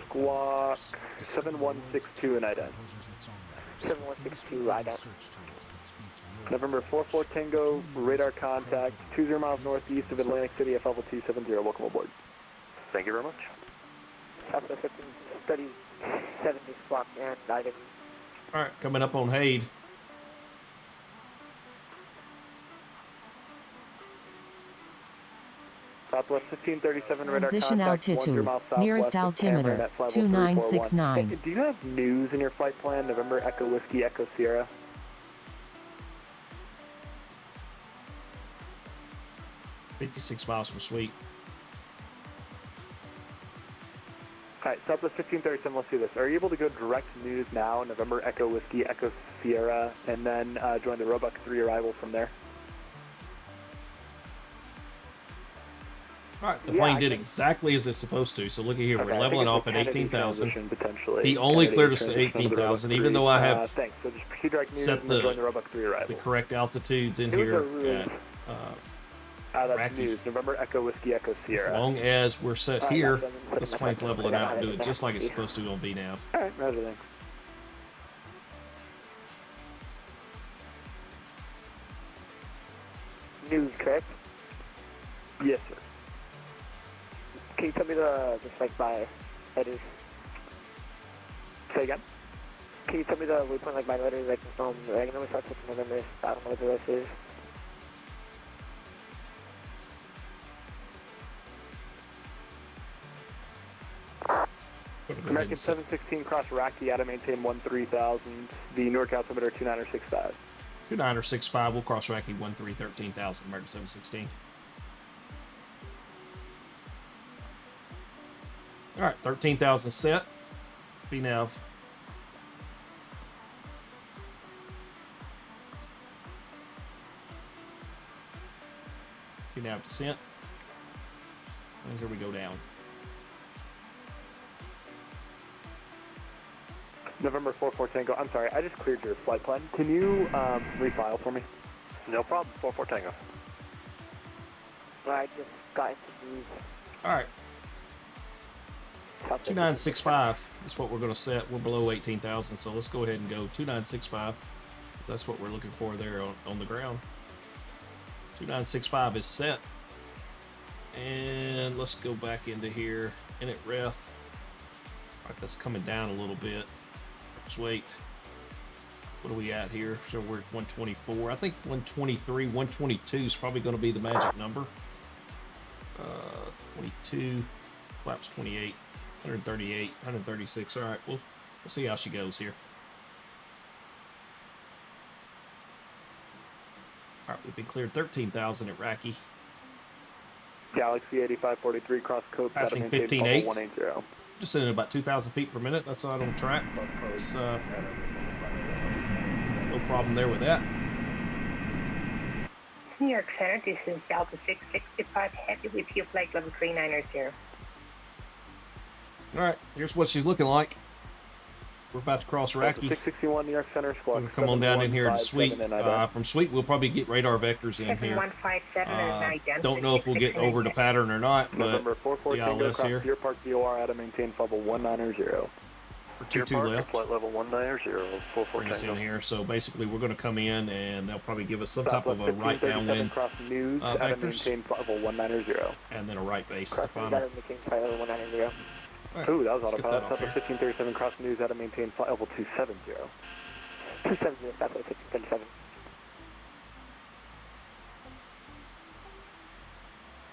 squawk 7162 in IDAT. 7162, IDAT. November 44 Tango, radar contact, 20 miles northeast of Atlantic City, F level 270, welcome aboard. Thank you very much. Southwest 1537, squawk and IDAT. alright, coming up on Hade. Southwest 1537 radar Transition contact, 10 altitude, miles nearest southwest of Cameron altimeter, at flight level 341. 2969. Hey, do you have news in your flight plan? November Echo Whiskey Echo Sierra. $56 miles from Sweet. Alright, Southwest 1537, let's do this. Are you able to go direct news now, November Echo Whiskey Echo Sierra, and then join the Roebuck 3 arrival from there? Alright, the plane did exactly as it's supposed to, so look at here, we're leveling off at 18,000. He only cleared us to 18,000, even though I have thanks. So just proceed direct news set and then join the Roebuck 3 the arrival. correct altitudes in here at that's news. November Echo Whiskey Echo as Sierra. long as we're set Alright, here, that's this plane's leveling out and do it just like it's supposed to on VNAV. Alright, roger, thanks. News, correct? Yes, sir. Can you tell me the like by letters? Say again? Can you tell me the waypoint like by letters? Like I know it starts with November. I don't know what the rest is. American 716 cross Rocky, out of maintain 13,000. The Newark altimeter 2965. 2965, we'll cross Racky 13,000, American 716. All right, 13,000 set. VNAV. VNAV descent. And here we go down. November 44 Tango. I'm sorry, I just cleared your flight plan. Can you refile for me? No problem. 44 Tango. I just got into these. All right. 2965 is what we're going to set. We're below 18,000, so let's go ahead and go 2965, because that's what we're looking for there on the ground. 2965 is set. And let's go back into here. Init ref. All right, that's coming down a little bit. Let's wait. What are we at here? So we're at 124. I think 123, 122 is probably going to be the magic number. 22, flaps 28, 138, 136. All right, we'll see how she goes here. All right, we've been cleared 13,000 at Racky. Galaxy 8543 cross code. Passing 15.8. Just sitting at about 2,000 feet per minute. That's out on track. It's no problem there with that. New York Center, this is Delta 665, happy with you, flight level 390. All right, here's what she's looking like. We're about to cross Racky. 661 New York Center squad. Come on down in here to Suite. From Suite, we'll probably get radar vectors in here. Don't know if we'll get over the pattern or not, but November 44 the ILS here. Deer Park KEWR, out of maintain level 190. For 22 left. Flight level 190. 44 Bring us in here. So basically, we're going to come in, and they'll probably give us some type of a right downwind vectors, out of maintain level 190. And then a right base to Crossing final. out of maintain flight level 190. Right, ooh, that was let's get autopilot. that off Southwest here. 1537 cross news, out of maintain flight level 270. 270, Southwest 1537.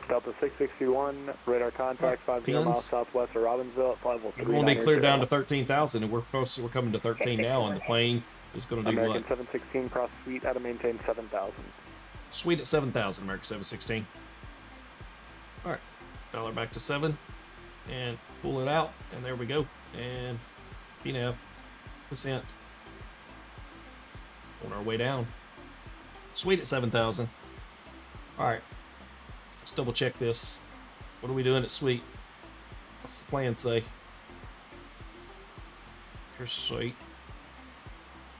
Delta 661, radar contact, 50 miles southwest of Robbinsville at flight level 390. We're going to be cleared down to 13,000, and we're coming to 13 now, and the plane is going to do American what? 716 cross suite, out of maintain 7,000. Suite at 7,000, American 716. All right, dollar back to 7, and pull it out, and there we go. And VNAV, descent. On our way down. Suite at 7,000. All right, let's double check this. What are we doing at Suite? What's the plan say? Here's Suite.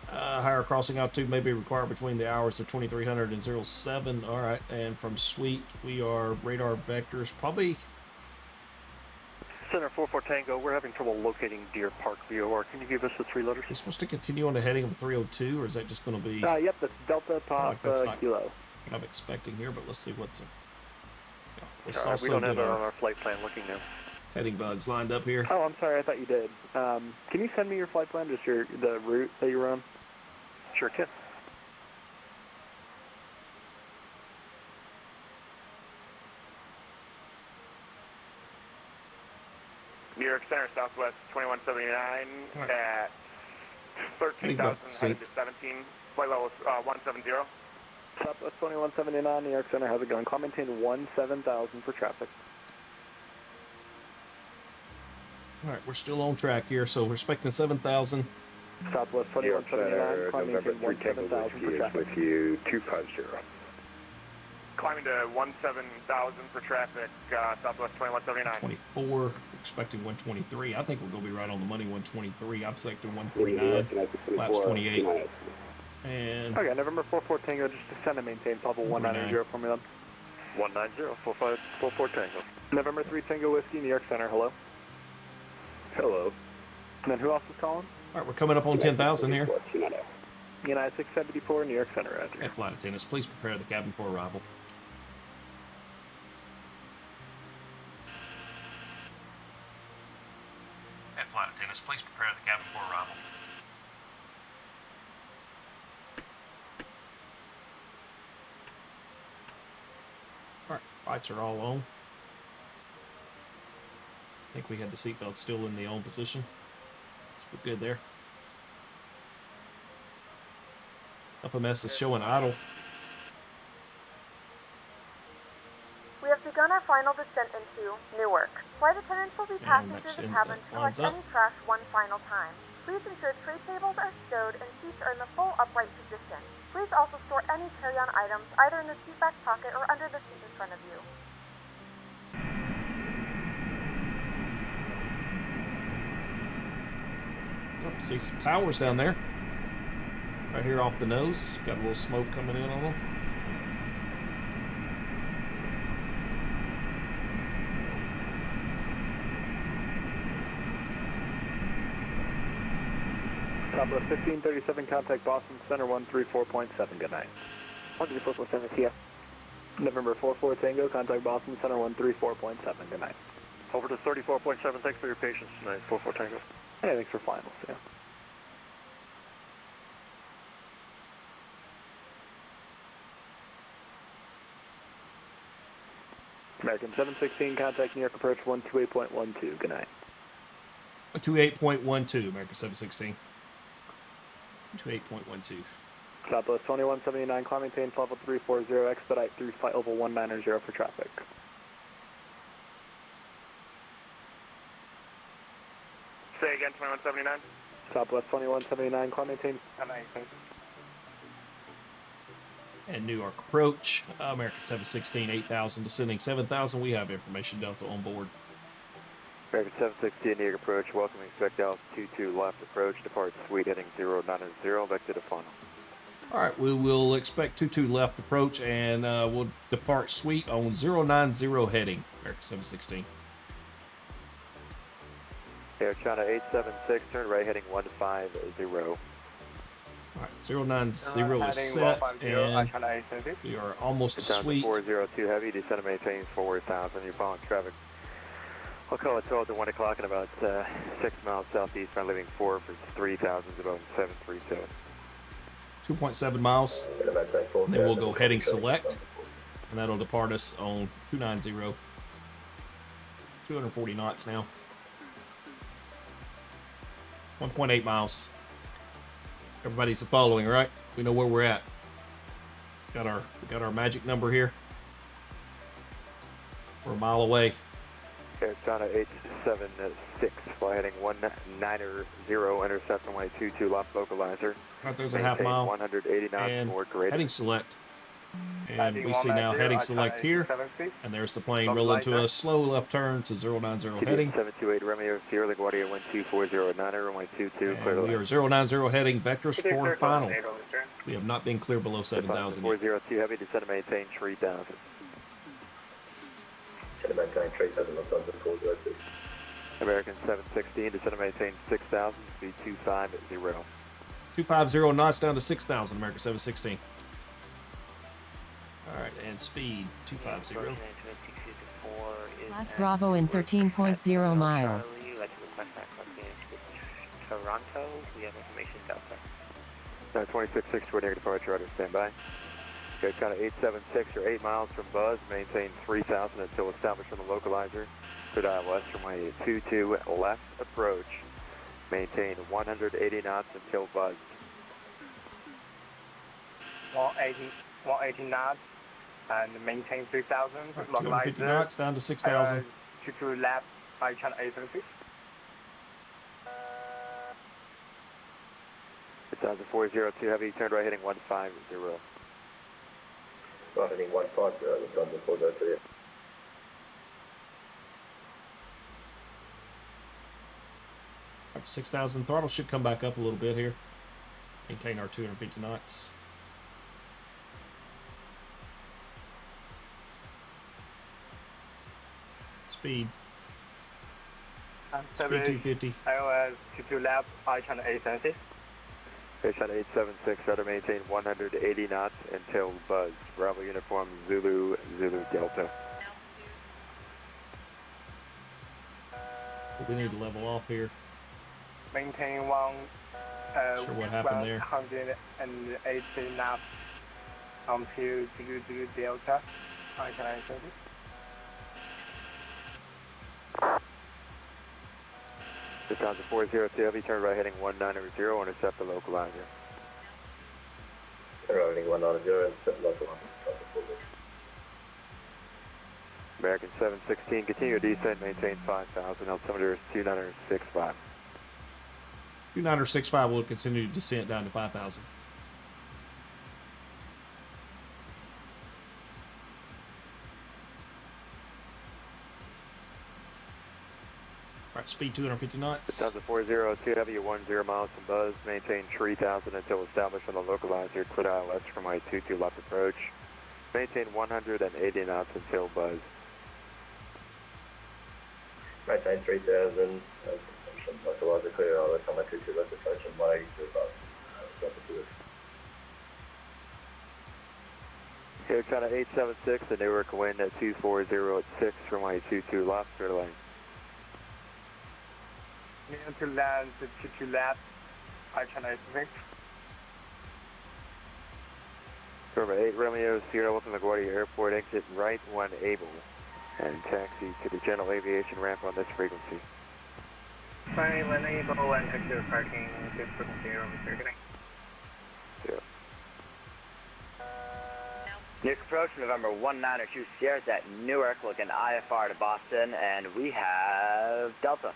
Higher crossing altitude may be required between the hours of 2300 and 07. All right, and from Suite, we are radar vectors, probably. Center 44 Tango, we're having trouble locating Deer Park VOR. Can you give us the 3 letters? Is supposed to continue on the heading of 302, or is that just going to be? Yep, that's Delta Pop that's not Kilo. what I'm expecting here, but let's see what's. We don't have it on our flight plan looking now. Heading bugs lined up here. Oh, I'm sorry, I thought you did. Can you send me your flight plan, just the route that you were on? Sure can. New York Center, Southwest 2179 at 13,000 headed to 17. Flight level 170. Southwest 2179, New York Center, how's it going? Call maintain 17,000 for traffic. All right, we're still on track here, so we're expecting 7,000. Southwest 2179, call maintain 17,000 for traffic. With you 250. Climbing to 17,000 for traffic, Southwest 2179. 24, expecting 123. I think we're going to be right on the money, 123. I'm expecting 149. Flaps 28. And okay, November 44 Tango, just descend and maintain level 190 for me then. 190, 4544 Tango. November 3 Tango Whiskey, New York Center, hello. Hello. And then who else is calling? all right, we're coming up on 10,000 here. United 674, New York Center, roger. And flight attendants, please prepare the cabin for arrival. arrival. Alright, lights are all on. I think we had the seatbelt still in the on position. We're good there. FMS is showing idle. We have begun our final descent into Newark. Flight attendants will be passing through the cabin to collect any trash one final time. Please ensure tray tables are stowed and seats are in the full upright position. Please also store any carry-on items either in the seat back pocket or under the seat in front of you. Oh, see some towers down there. Right here off the nose. Got a little smoke coming in on them. Southwest 1537, contact Boston Center 134.7, good night. 134.7 here. November 44 Tango, contact Boston Center 134.7, good night. Over to 34.7, thanks for your patience tonight, 44 Tango. Hey, thanks for flying, we'll see you. American 716, contact New York approach 128.12, good night. 28.12, American 716. 28.12. Southwest 2179, climb maintain level 340, expedite through flight level 190 for traffic. Say again, 2179. Southwest 2179, climb maintain. And New York approach, American 716, 8,000, descending 7,000. We have information Delta on board. American 716, New York approach, welcome, expect altitude 22 left approach, depart suite heading 090, vector to final. All right, we will expect 22 left approach and we'll depart suite on 090 heading, American 716. Air China 876, turn right heading 150. All right, 090 is set, and we are almost to suite. 402 heavy, descend and maintain 4,000. You're following traffic. I'll call it 12 to 1 o'clock in about 6 miles southeast, by leaving 4 for 3,000, about 737. 2.7 miles, and then we'll go heading select, and that'll depart us on 290. 240 knots now. 1.8 miles. Everybody's following, right? We know where we're at. We got our magic number here. We're a mile away. Air China 876, fly heading 190, intercept runway 22 left localizer. Right, there's a half mile. 180 knots and forward graded. heading select. And we see now heading select here. And there's the plane rolling to a slow left turn to 090 heading. 728 Romeo, Sierra LaGuardia 12409, runway 22, clear to we are 090 heading, vectors for final. We have not been clear below 7,000 yet. 402 heavy, descend and maintain 3,000. American 716, descend and maintain 6,000, speed 250. 250 knots down to 6,000, American 716. All right, and speed 250. Last Bravo in 13.0 miles. Toronto, we have information Delta. 26-6 toward negative departure, order standby. Okay, China 876, or 8 miles from Buzz, maintain 3,000 until established on the localizer. Clear dial west runway 22 left approach, maintain 180 knots until Buzz. 180 knots and maintain 3,000. 250 knots down to 6,000. 22 left by China 876. It's on the 402 heavy, turn right heading 150. Heading 150, it's on the 403. 6,000 throttle should come back up a little bit here. Maintain our 250 knots. Speed. Speed 250. iOS 22 left by China 876. China 876, try to maintain 180 knots until Buzz. Bravo uniform Zulu, Zulu Delta. We need to level off here. maintain Sure what happened there. 180 knots until Zulu Delta. I can answer this. Lufthansa 402 Heavy, turn right heading 1900, intercept the localizer. Turn right heading 190, intercept localizer. American 716, continue descent, maintain 5,000, altimeter is 2965. 2965 will continue descent down to 5,000. Alright, speed 250 knots. Lufthansa 402 Heavy, you're 10 miles from Buzz, maintain 3,000 until established on the localizer, clear ILS for my 22 left approach. Maintain 180 knots until Buzz. Maintain 3,000, localizer clear ILS on my 22 left approach and 180 to above. Here, China 876, the Newark wind at 240 at 6 from my 22 left, clear lane. Near to land the 22 left, I can estimate. Curve 8 Romeo, Sierra Wilson LaGuardia Airport, exit right when able, and taxi to the general aviation ramp on this frequency. Sorry, when able and exit parking, good frequency, Romeo, good night. Yeah. Newark approach, November 192 Sierra at Newark, looking IFR to Boston, and we have Delta.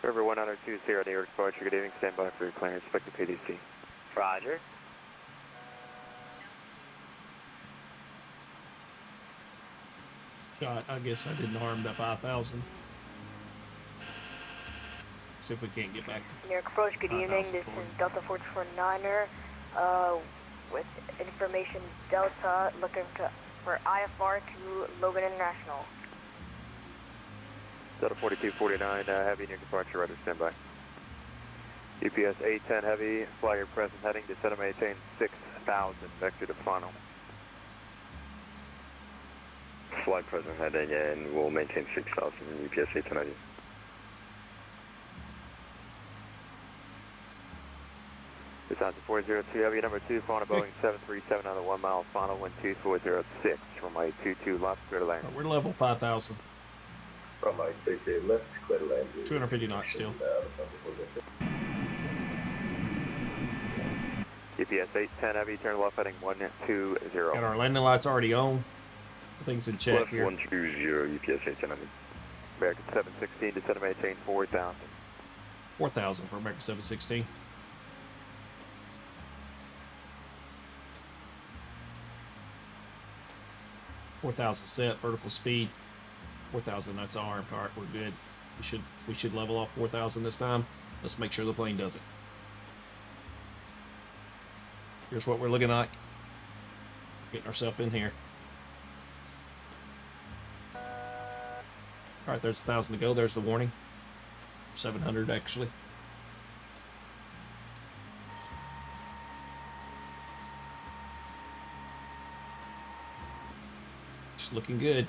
River 102 Sierra, New York departure, good evening, stand by for your clearance, expect the PDC. Roger. Shot, I guess I didn't harm that 5,000. See if we can't get back to New York approach, good evening, this is Delta 449er, with information Delta, looking for IFR to Logan International. Delta 4249, heavy near departure, rudder, stand by. UPS 810 heavy, fly your present heading, descend and maintain 6,000, vector to funnel. Fly present heading and we'll maintain 6,000 UPS 810 heavy. Lufthansa 402 heavy, number 2, phone a Boeing 737 on the 1 mile funnel, wind 2406, from my 22 left, clear to land. We're level 5,000. From my 22 left, clear to land. 250 knots still. UPS 810 heavy, turn left heading 120. Got our landing lights already on. Everything's in check left here. 120, UPS 810 heavy. American 716, descend and maintain 4,000. 4,000 for American 716. $4,000 set, vertical speed, 4,000 knots armed. All right, we're good. We should level off 4,000 this time. Let's make sure the plane does it. Here's what we're looking like. Getting ourselves in here. All right, there's 1,000 to go. There's the warning. 700 actually. Just looking good.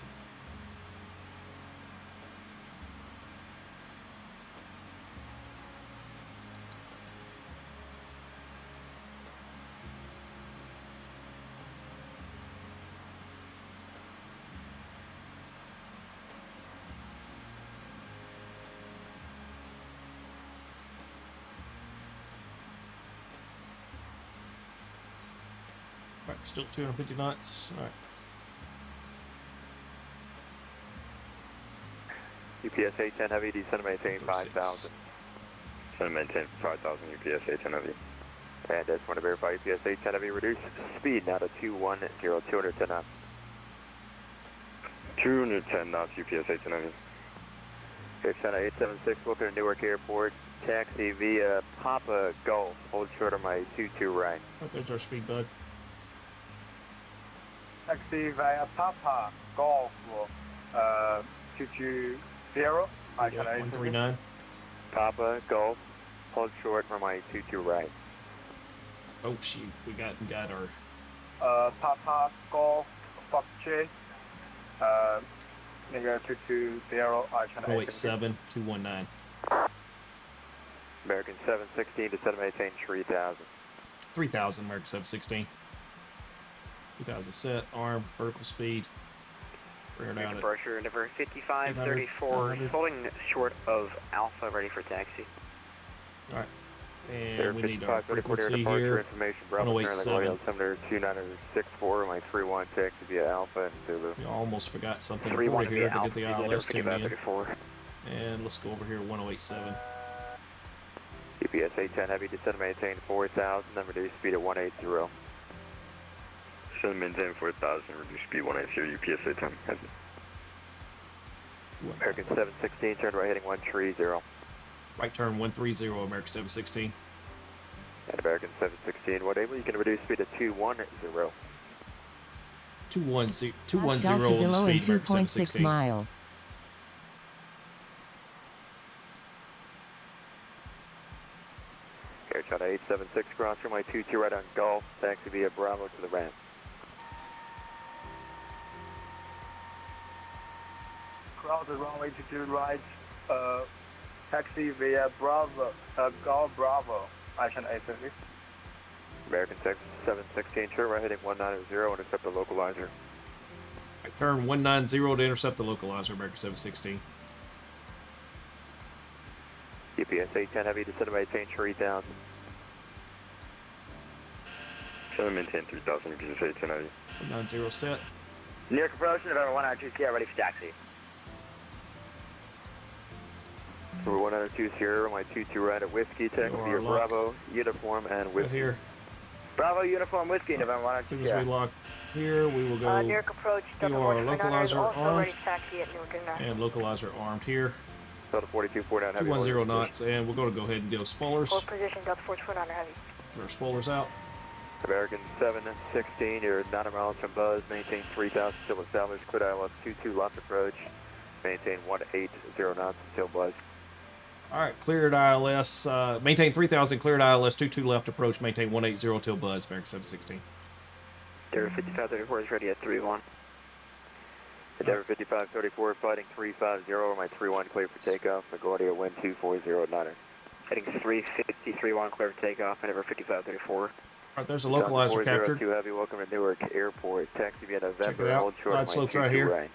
All right, still 250 knots. All right. UPS 810 heavy, descend and maintain 5,000. Descend and maintain 5,000 UPS 810 heavy. And I just want to verify UPS 810 heavy, reduce speed now to 210, 210 knots. 210 knots UPS 810 heavy. Okay, China 876, welcome to Newark Airport. Taxi via Papa Golf. Hold short on my 22 right. Oh, there's our speed, bud. Taxi via Papa Golf 220. I can 139. Papa Golf. Hold short from my 22 right. Oh shoot, we got our Papa Golf Fox J. Nigga 220, I channel 087 219. American 716 to set maintain 3000. 3000, American 716. 2000 set, arm, vertical speed. Rear down at Departure number 5534, holding short of Alpha, ready for taxi. Alright. And we need our frequency here. Information, Bravo, 1087. altimeter 2964, my 31 taxi via Alpha and Zulu. We almost forgot something important here to get the ILS tuned in. And let's go over here, 1087. GPS 810 heavy, descend maintain 4000, then reduce speed at 180. Descend maintain 4000, reduce speed 180, UPS 810 heavy. American 716, turn right heading 130. Right turn 130, American 716. And American 716, whatever, you can reduce speed to 210. 210 Delta below speed, in 2.6 716. miles. Air China 876, cross runway 22 right on Gulf, taxi via Bravo to the ramp. Cross the runway 22 right, taxi via Bravo, Golf Bravo, I channel 850. American 716, turn right heading 190, intercept the localizer. Right turn 190 to intercept the localizer, American 716. GPS 810 heavy, descend maintain 3000. Descend maintain 3000, UPS 810 heavy. 190 set. New York approach, November 192 Sierra, ready for taxi. Number 192 Sierra, my 22 right at Whiskey, taxi via Bravo, uniform, and Set Whiskey. here. Bravo, uniform, Whiskey, November As 192 soon as we lock here, we will go New York approach, Delta KEWR 429 is localizer also armed ready to taxi at Newark International. and localizer armed here. Delta 4249 heavy. 210 knots, and we're going to go ahead and go spoilers. Hold position, Delta 429 heavy. Get our spoilers out. American 716, you're 90 miles from Buzz, maintain 3000 until established, clear ILS 22 left approach, maintain 180 knots until Buzz. Alright, cleared ILS, maintain 3000, cleared ILS, 22 left approach, maintain 180 till Buzz, American 716. Endeavor 5534 is ready at 31. Endeavor 5534, fighting 350, my 31 clear for takeoff, LaGuardia wind 2409er. Heading 35031, clear for takeoff, Endeavor 5534. Alright, there's a localizer captured. 402 heavy, welcome to Newark Airport, taxi via November, Check it out. hold short, Glide slopes right here. right.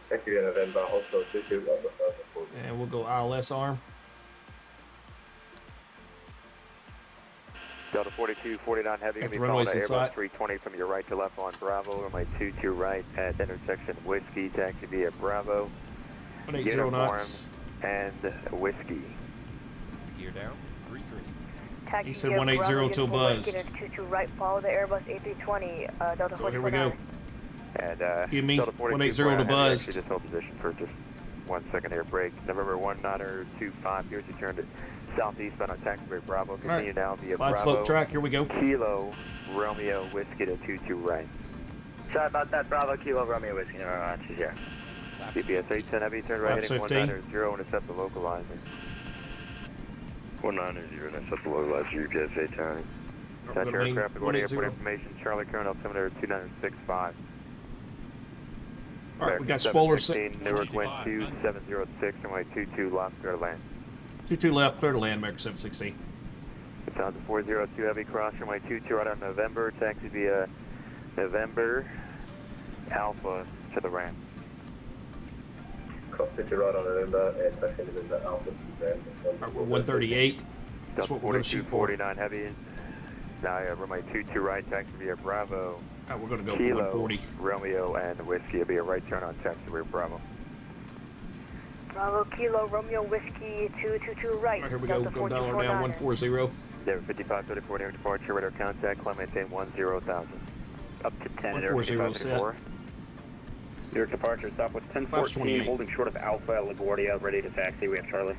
Taxi via November, hold short 22. And we'll go ILS arm. Delta 4249 heavy, At going the to be runways following inside. Airbus 320 from your right to left on Bravo, runway 22 right at intersection Whiskey, taxi via Bravo, 180 uniform, knots. and Whiskey. Gear down, 3 green. Taxi He said via 180 Bravo, till uniform, Buzz. Whiskey, 22 right, follow the Airbus A320, Delta So here we 429. go. And Give me Delta 180 to 4249 Buzz. heavy, actually just hold position for just 1 second here, break. November 1925, here's you turned it southeastbound on taxiway Bravo, continue now via Glide Bravo. slope track, here we go. Kilo, Romeo, Whiskey to 22 right. Sorry about that, Bravo, Kilo, Romeo, Whiskey, November 192 Sierra. GPS 810 heavy, turn right Laps heading 15. 190, intercept the localizer. 190, intercept the localizer, UPS 810. Touch aircraft, LaGuardia 180. airport information, Charlie current altimeter 2965. Alright, we got spoilers set. 716, Newark wind 2706, runway 22 left, clear to land. 22 left, clear to land, American 716. Sounds 402 heavy, cross runway 22 right on November, taxi via November, Alpha to the ramp. Cross 50 right on November, taxi November, Alpha. Alright, we're 138. That's Delta what we're going to shoot for. 4249 heavy, now runway 22 right, taxi via Bravo. Alright, we're going to go Kilo, for 140. Romeo, and Whiskey. It'll be a right turn on taxiway Bravo. Bravo, Kilo, Romeo, Whiskey, 222 right. Alright, here we go. Delta Go down 4249. 140. Denver 5534 near departure, radar contact, climb maintain 10,000. Up to 10 at 140 set. 5534. New York departure, Southwest 1014, 1014, holding short of Alpha, LaGuardia, ready to taxi, we have Charlie.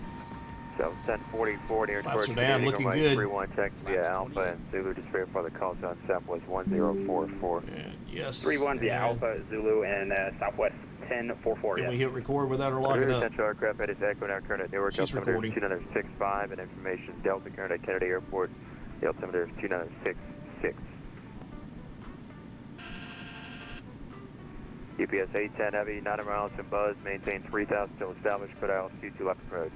So 1044 near Flaps departure, are down, looking good. 31 taxi via Alpha, and Zulu just verify the call zone Southwest 1044. And yes. 31 via and Alpha, Zulu, and Southwest 1044, Can yes. we hit record without her locking up? Central aircraft headed to Echo, now current at Newark, She's altimeter recording. 2965, and information Delta current at Kennedy Airport, the altimeter is 2966. UPS 810 Heavy, 90 miles from Buzz, maintain 3,000 till established, clear ILS 22 left approach.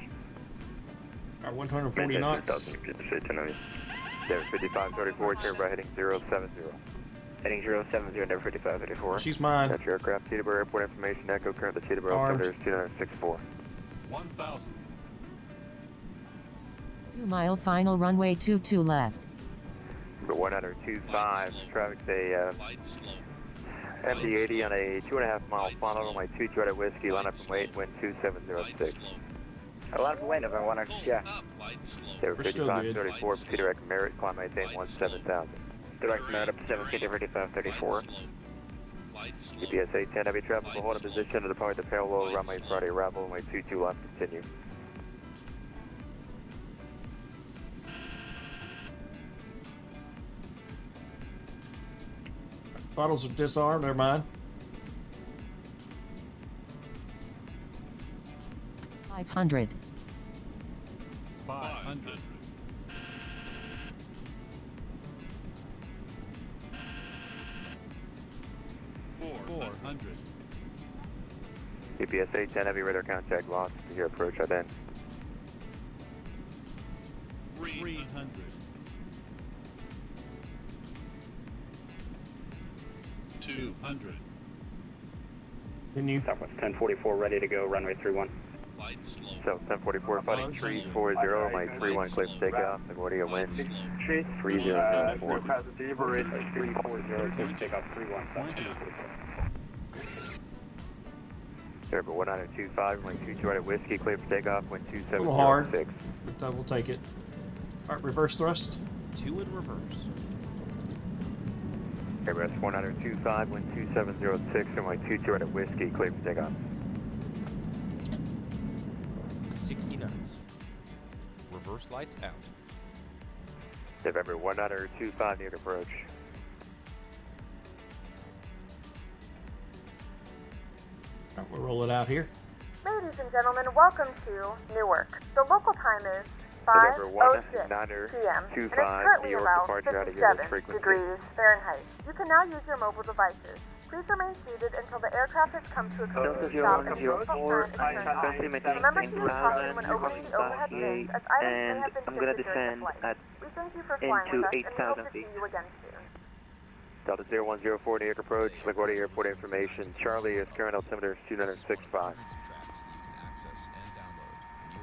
Alright, 140 knots. UPS 810 Heavy. Denver 5534, turn right heading 070. Heading 070, Denver 5534. She's mine. That's your aircraft, Teterboro Airport information, Echo, current the Teterboro Armed. altimeter is 2964. 1,000. 2 mile final runway 22 left. Number 125, traffic's a MD-80 on a 2.5 mile final runway 22 at Whiskey, line up and wait, wind 2706. A lot of wind over 100, yeah. Denver We're still good. 5534, proceed direct merit, climb maintain 17,000. Direct merit up to 17, Denver 5534. UPS 810 Heavy traffic will hold in position to depart the parallel runway Friday arrival, runway 22 left, continue. Bottles are disarmed, never mind. 500. 500. 400. UPS 810 Heavy radar contact lost to your approach then. 300. 200. Continue. Southwest 1044, ready to go, runway 31. So 1044 fighting 340, my 31 clear for takeoff, LaGuardia wind 3004. Delivery 340, clear for takeoff 31. Airport 1925, my 22 at Whiskey, clear for takeoff, wind A little hard, 2706. but we'll take it. Alright, reverse thrust. 2 in reverse. Airbus 1925, wind 2706, and my 22 at Whiskey, clear for takeoff. 60 knots. Reverse lights out. November 1925, near approach. Alright, we'll roll it out here. Ladies and gentlemen, welcome to Newark. The local time is 5:06 p.m. and it's currently around 57 degrees Fahrenheit. You can now use your mobile devices. Please remain seated until the aircraft has come to a complete stop and the default time is turned off. Remember to use caution when opening the overhead bins as items may have been shifted during the flight. We thank you for flying with us and we hope to see you again soon. Delta 0104, New York approach, LaGuardia Airport information. Charlie is current altimeter 2965.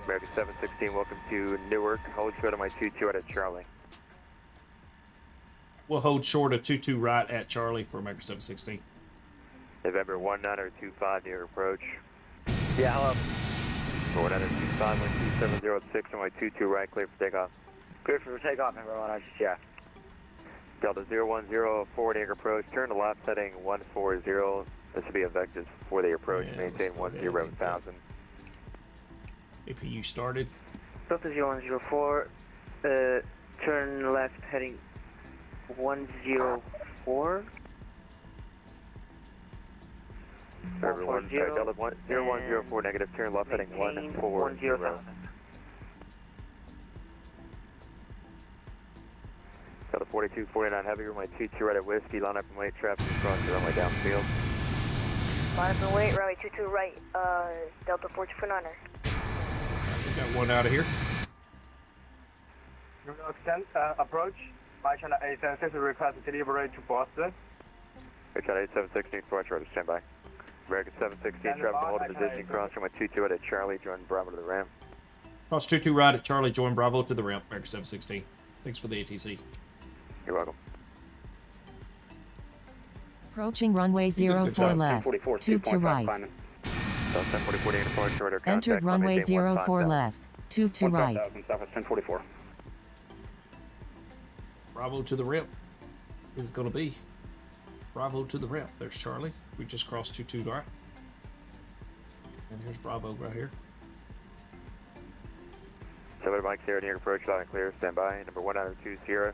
American 716, welcome to Newark. Hold short on my 22 at Charlie. We'll hold short of 22 right at Charlie for American 716. November 1925, New York approach. Yeah, hello. 1925, wind 2706 on my 22 right, clear for takeoff. Clear for takeoff, number 1, yeah. Delta 0104, New York approach, turn to left heading 140. This will be effective for the approach, maintain 10,000. APU started. Delta 0104, turn left heading 104. Delta 0104 negative, turn left heading 140. Delta 4249 Heavy, my 22 right at Whiskey, line up and wait, traffic across the runway downfield. Line up and wait, runway 22 right, Delta 4249er. We got one out of here. New York approach. My China 876 request delivery to Boston. China 876 needs approach order, stand by. American 716, traffic hold in position, cross from my 22 at Charlie, join Bravo to the ramp. Cross 22 right at Charlie, join Bravo to the ramp, American 716. Thanks for the ATC. You're welcome. Approaching runway 04 left, 2 to right. Entered runway 04 left, 2 to right. Southwest 1044. Bravo to the ramp is going to be. Bravo to the ramp. There's Charlie. We just crossed 22 right. And here's Bravo right here. 7 Mike Sierra, New York approach, loud and clear, stand by. Number 1920,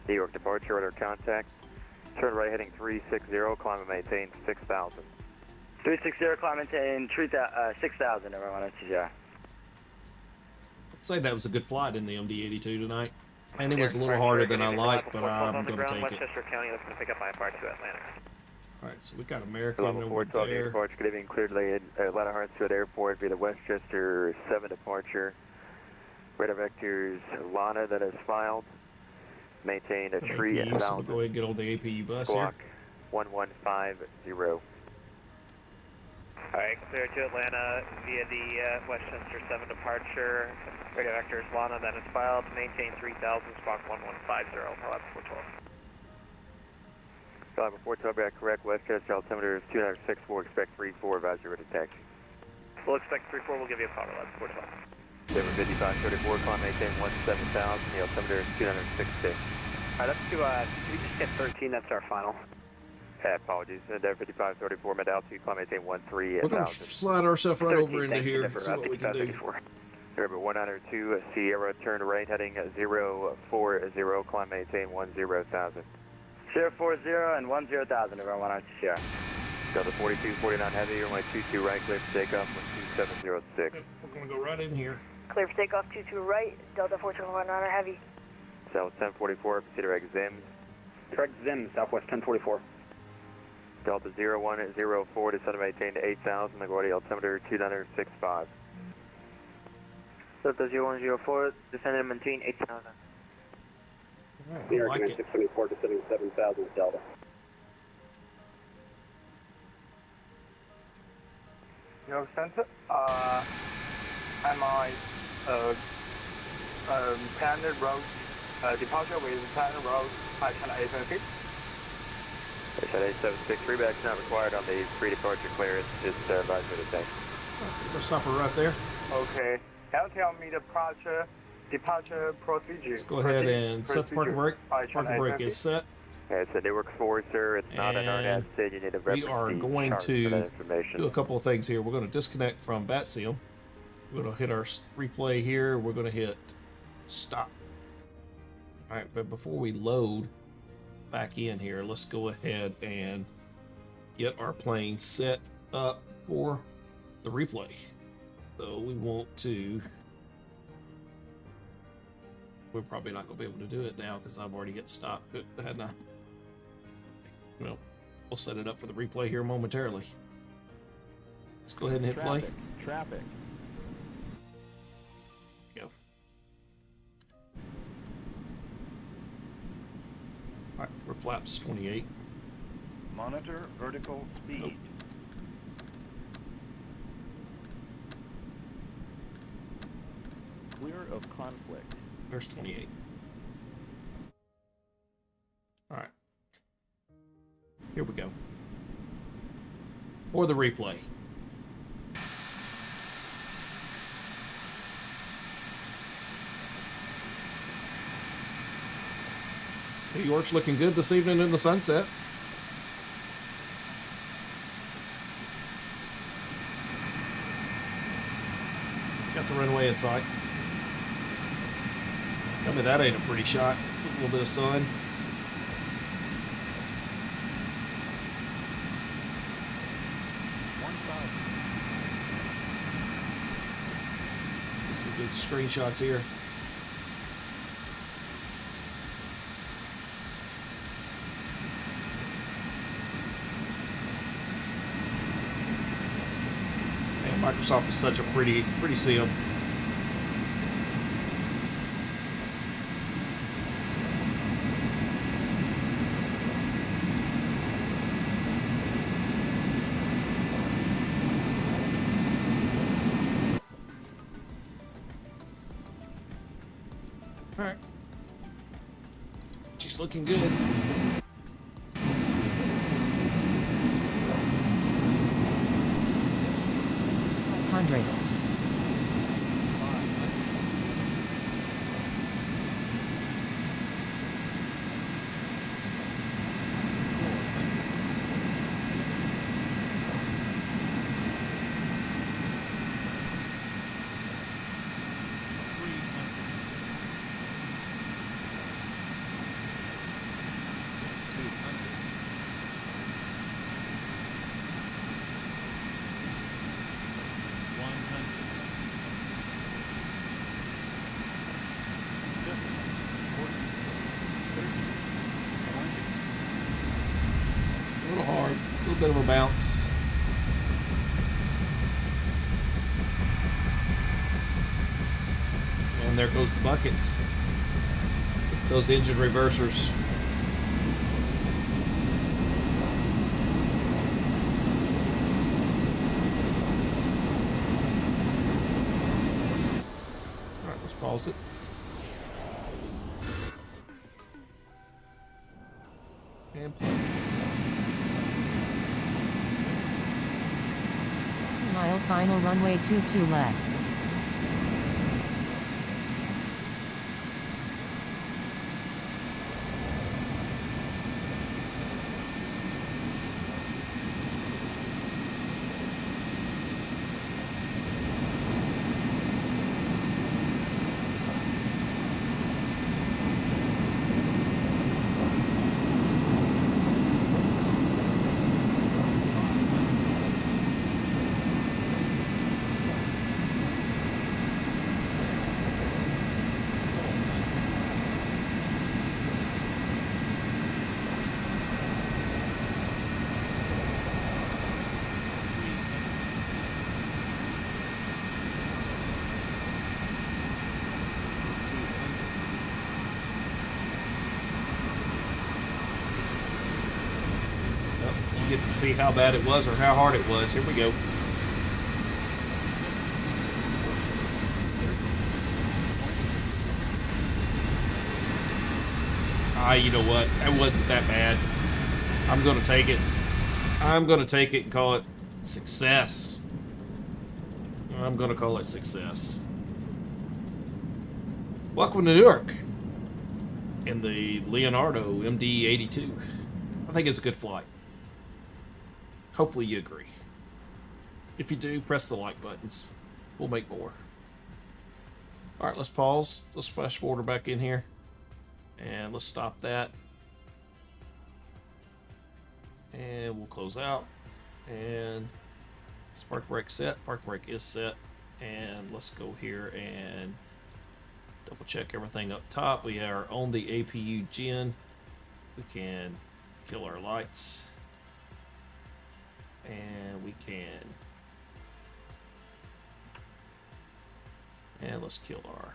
New York departure, order contact. Turn right heading 360, climb and maintain 6,000. 360, climb and maintain 6,000, everyone. I'd say that was a good flight in the MD-82 tonight. And it was a little harder than I liked, but I'm going to take it. Westchester County, looking to pick up IFR to Atlantic. All right, so we got American Level over 412 there. departure, good evening, cleared late Atlanta Hartsfield Airport via the Westchester 7 departure. Radar vectors Lana that is filed. Maintain a tree APU, so we'll 1000. go ahead and get on the APU bus Block here. 1150. Alright, clear to Atlanta via the Westchester 7 departure. Radio vectors Lana, then it's filed. Maintain 3000, squawk 1150, lab 412. Lab 412, back correct. Westchester altimeter is 206.4, expect 34, advisory ready to taxi. We'll expect 34, we'll give you a call to lab 412. Denver 5534, climb maintain 17,000, the altimeter is 206.6. Alright, up to, can we just get 13? That's our final. Apologies, Denver 5534, mid altitude, climb maintain 13,000. We're going to slide ourselves right over into here, see what we can do. Denver 102, Sierra, turn right, heading 040, climb maintain 10,000. 040 and 10,000 over 102 Sierra. Delta 4249 heavy, runway 22 right, clear for takeoff, 2706. We're going to go right in here. Clear for takeoff 22 right, Delta 4219 heavy. South 1044, consider exim. Correct Zim, Southwest 1044. Delta 0104, descend to maintain 8,000, LaGuardia altimeter 2965. Delta 0104, descend and maintain 8,000. New York 674, descending 7,000 Delta. New York Center, I'm on Planet Road, departure with Planet Road, China 876. China 876, reback's not required on the pre-departure clearance, just advisory to tank. We'll stop her right there. Okay, now tell me the departure procedure. Let's go ahead and set the parking brake. Parking brake is set. It's a Newark 4, sir. It's not an RNAV state. You need a reference. We are going to do a couple of things here. We're going to disconnect from Vatsim. We're going to hit our replay here. We're going to hit stop. All right, but before we load back in here, let's go ahead and get our plane set up for the replay. So we want to... We're probably not going to be able to do it now because I've already hit stop, hadn't I? Well, we'll set it up for the replay here momentarily. Let's go ahead and hit play. Traffic. Go. Alright, we're flaps 28. Monitor vertical speed. Nope. Clear of conflict. There's 28. Alright. Here we go. For the replay. New York's looking good this evening in the sunset. Got the runway in sight. Tell me that ain't a pretty shot. A little bit of sun. Get some good screenshots here. Man, Microsoft is such a pretty sim. Alright. She's looking good. Hundred. bit of a bounce. And there goes the buckets. Those engine reversers. Alright, let's pause it. And play. Mile final runway 22 left. You get to see how bad it was or how hard it was. Here we go. You know what? It wasn't that bad. I'm going to take it. I'm going to take it and call it success. I'm going to call it success. Welcome to Newark in the Leonardo MD-82. I think it's a good flight. Hopefully you agree. If you do, press the like buttons. We'll make more. Alright, let's pause. Let's flash forward back in here. And let's stop that. And we'll close out. And park brake set. Park brake is set. And let's go here and double check everything up top. We are on the APU gen. We can kill our lights. And we can. And let's kill our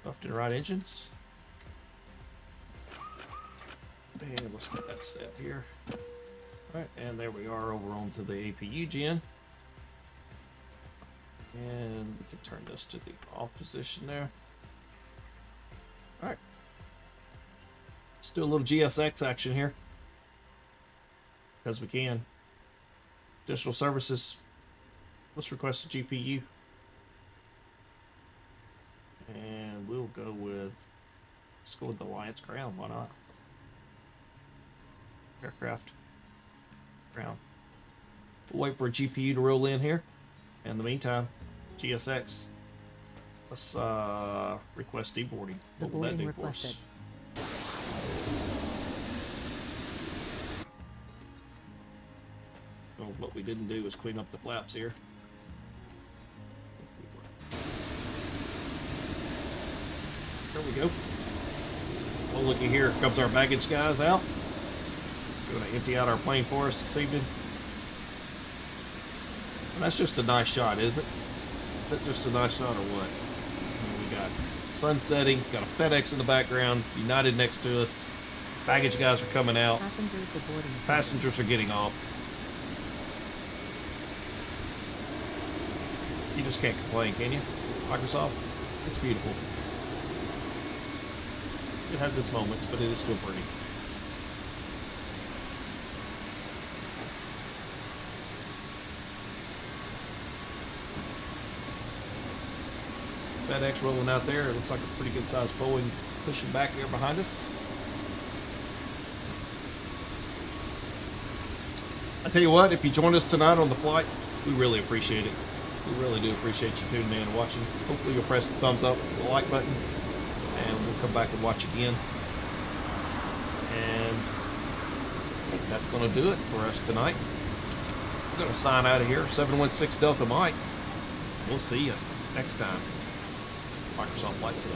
left and right engines. And let's get that set here. Alright, and there we are over onto the APU gen. And we can turn this to the off position there. Alright. Let's do a little GSX action here. Because we can. Additional services. Let's request a GPU. And we'll go with, let's go with the Alliance Ground, why not? Aircraft. Ground. We'll wait for a GPU to roll in here. In the meantime, GSX. Let's request deboarding. The boarding requested. Well, what we didn't do is clean up the flaps here. There we go. Well, looky here. Comes our baggage guys out. Going to empty out our plane for us this evening. And that's just a nice shot, is it? Is that just a nice shot or what? We got sun setting, got a FedEx in the background, United next to us. Baggage guys are coming out. Passengers are getting off. You just can't complain, can you? Microsoft? It's beautiful. It has its moments, but it is still pretty. FedEx rolling out there. It looks like a pretty good sized Boeing pushing back there behind us. I tell you what, if you joined us tonight on the flight, we really appreciate it. We really do appreciate you tuning in and watching. Hopefully you'll press the thumbs up, the like button, and we'll come back and watch again. And that's going to do it for us tonight. We're going to sign out of here. 716 Delta Mike. We'll see you next time. Microsoft Flight Sim.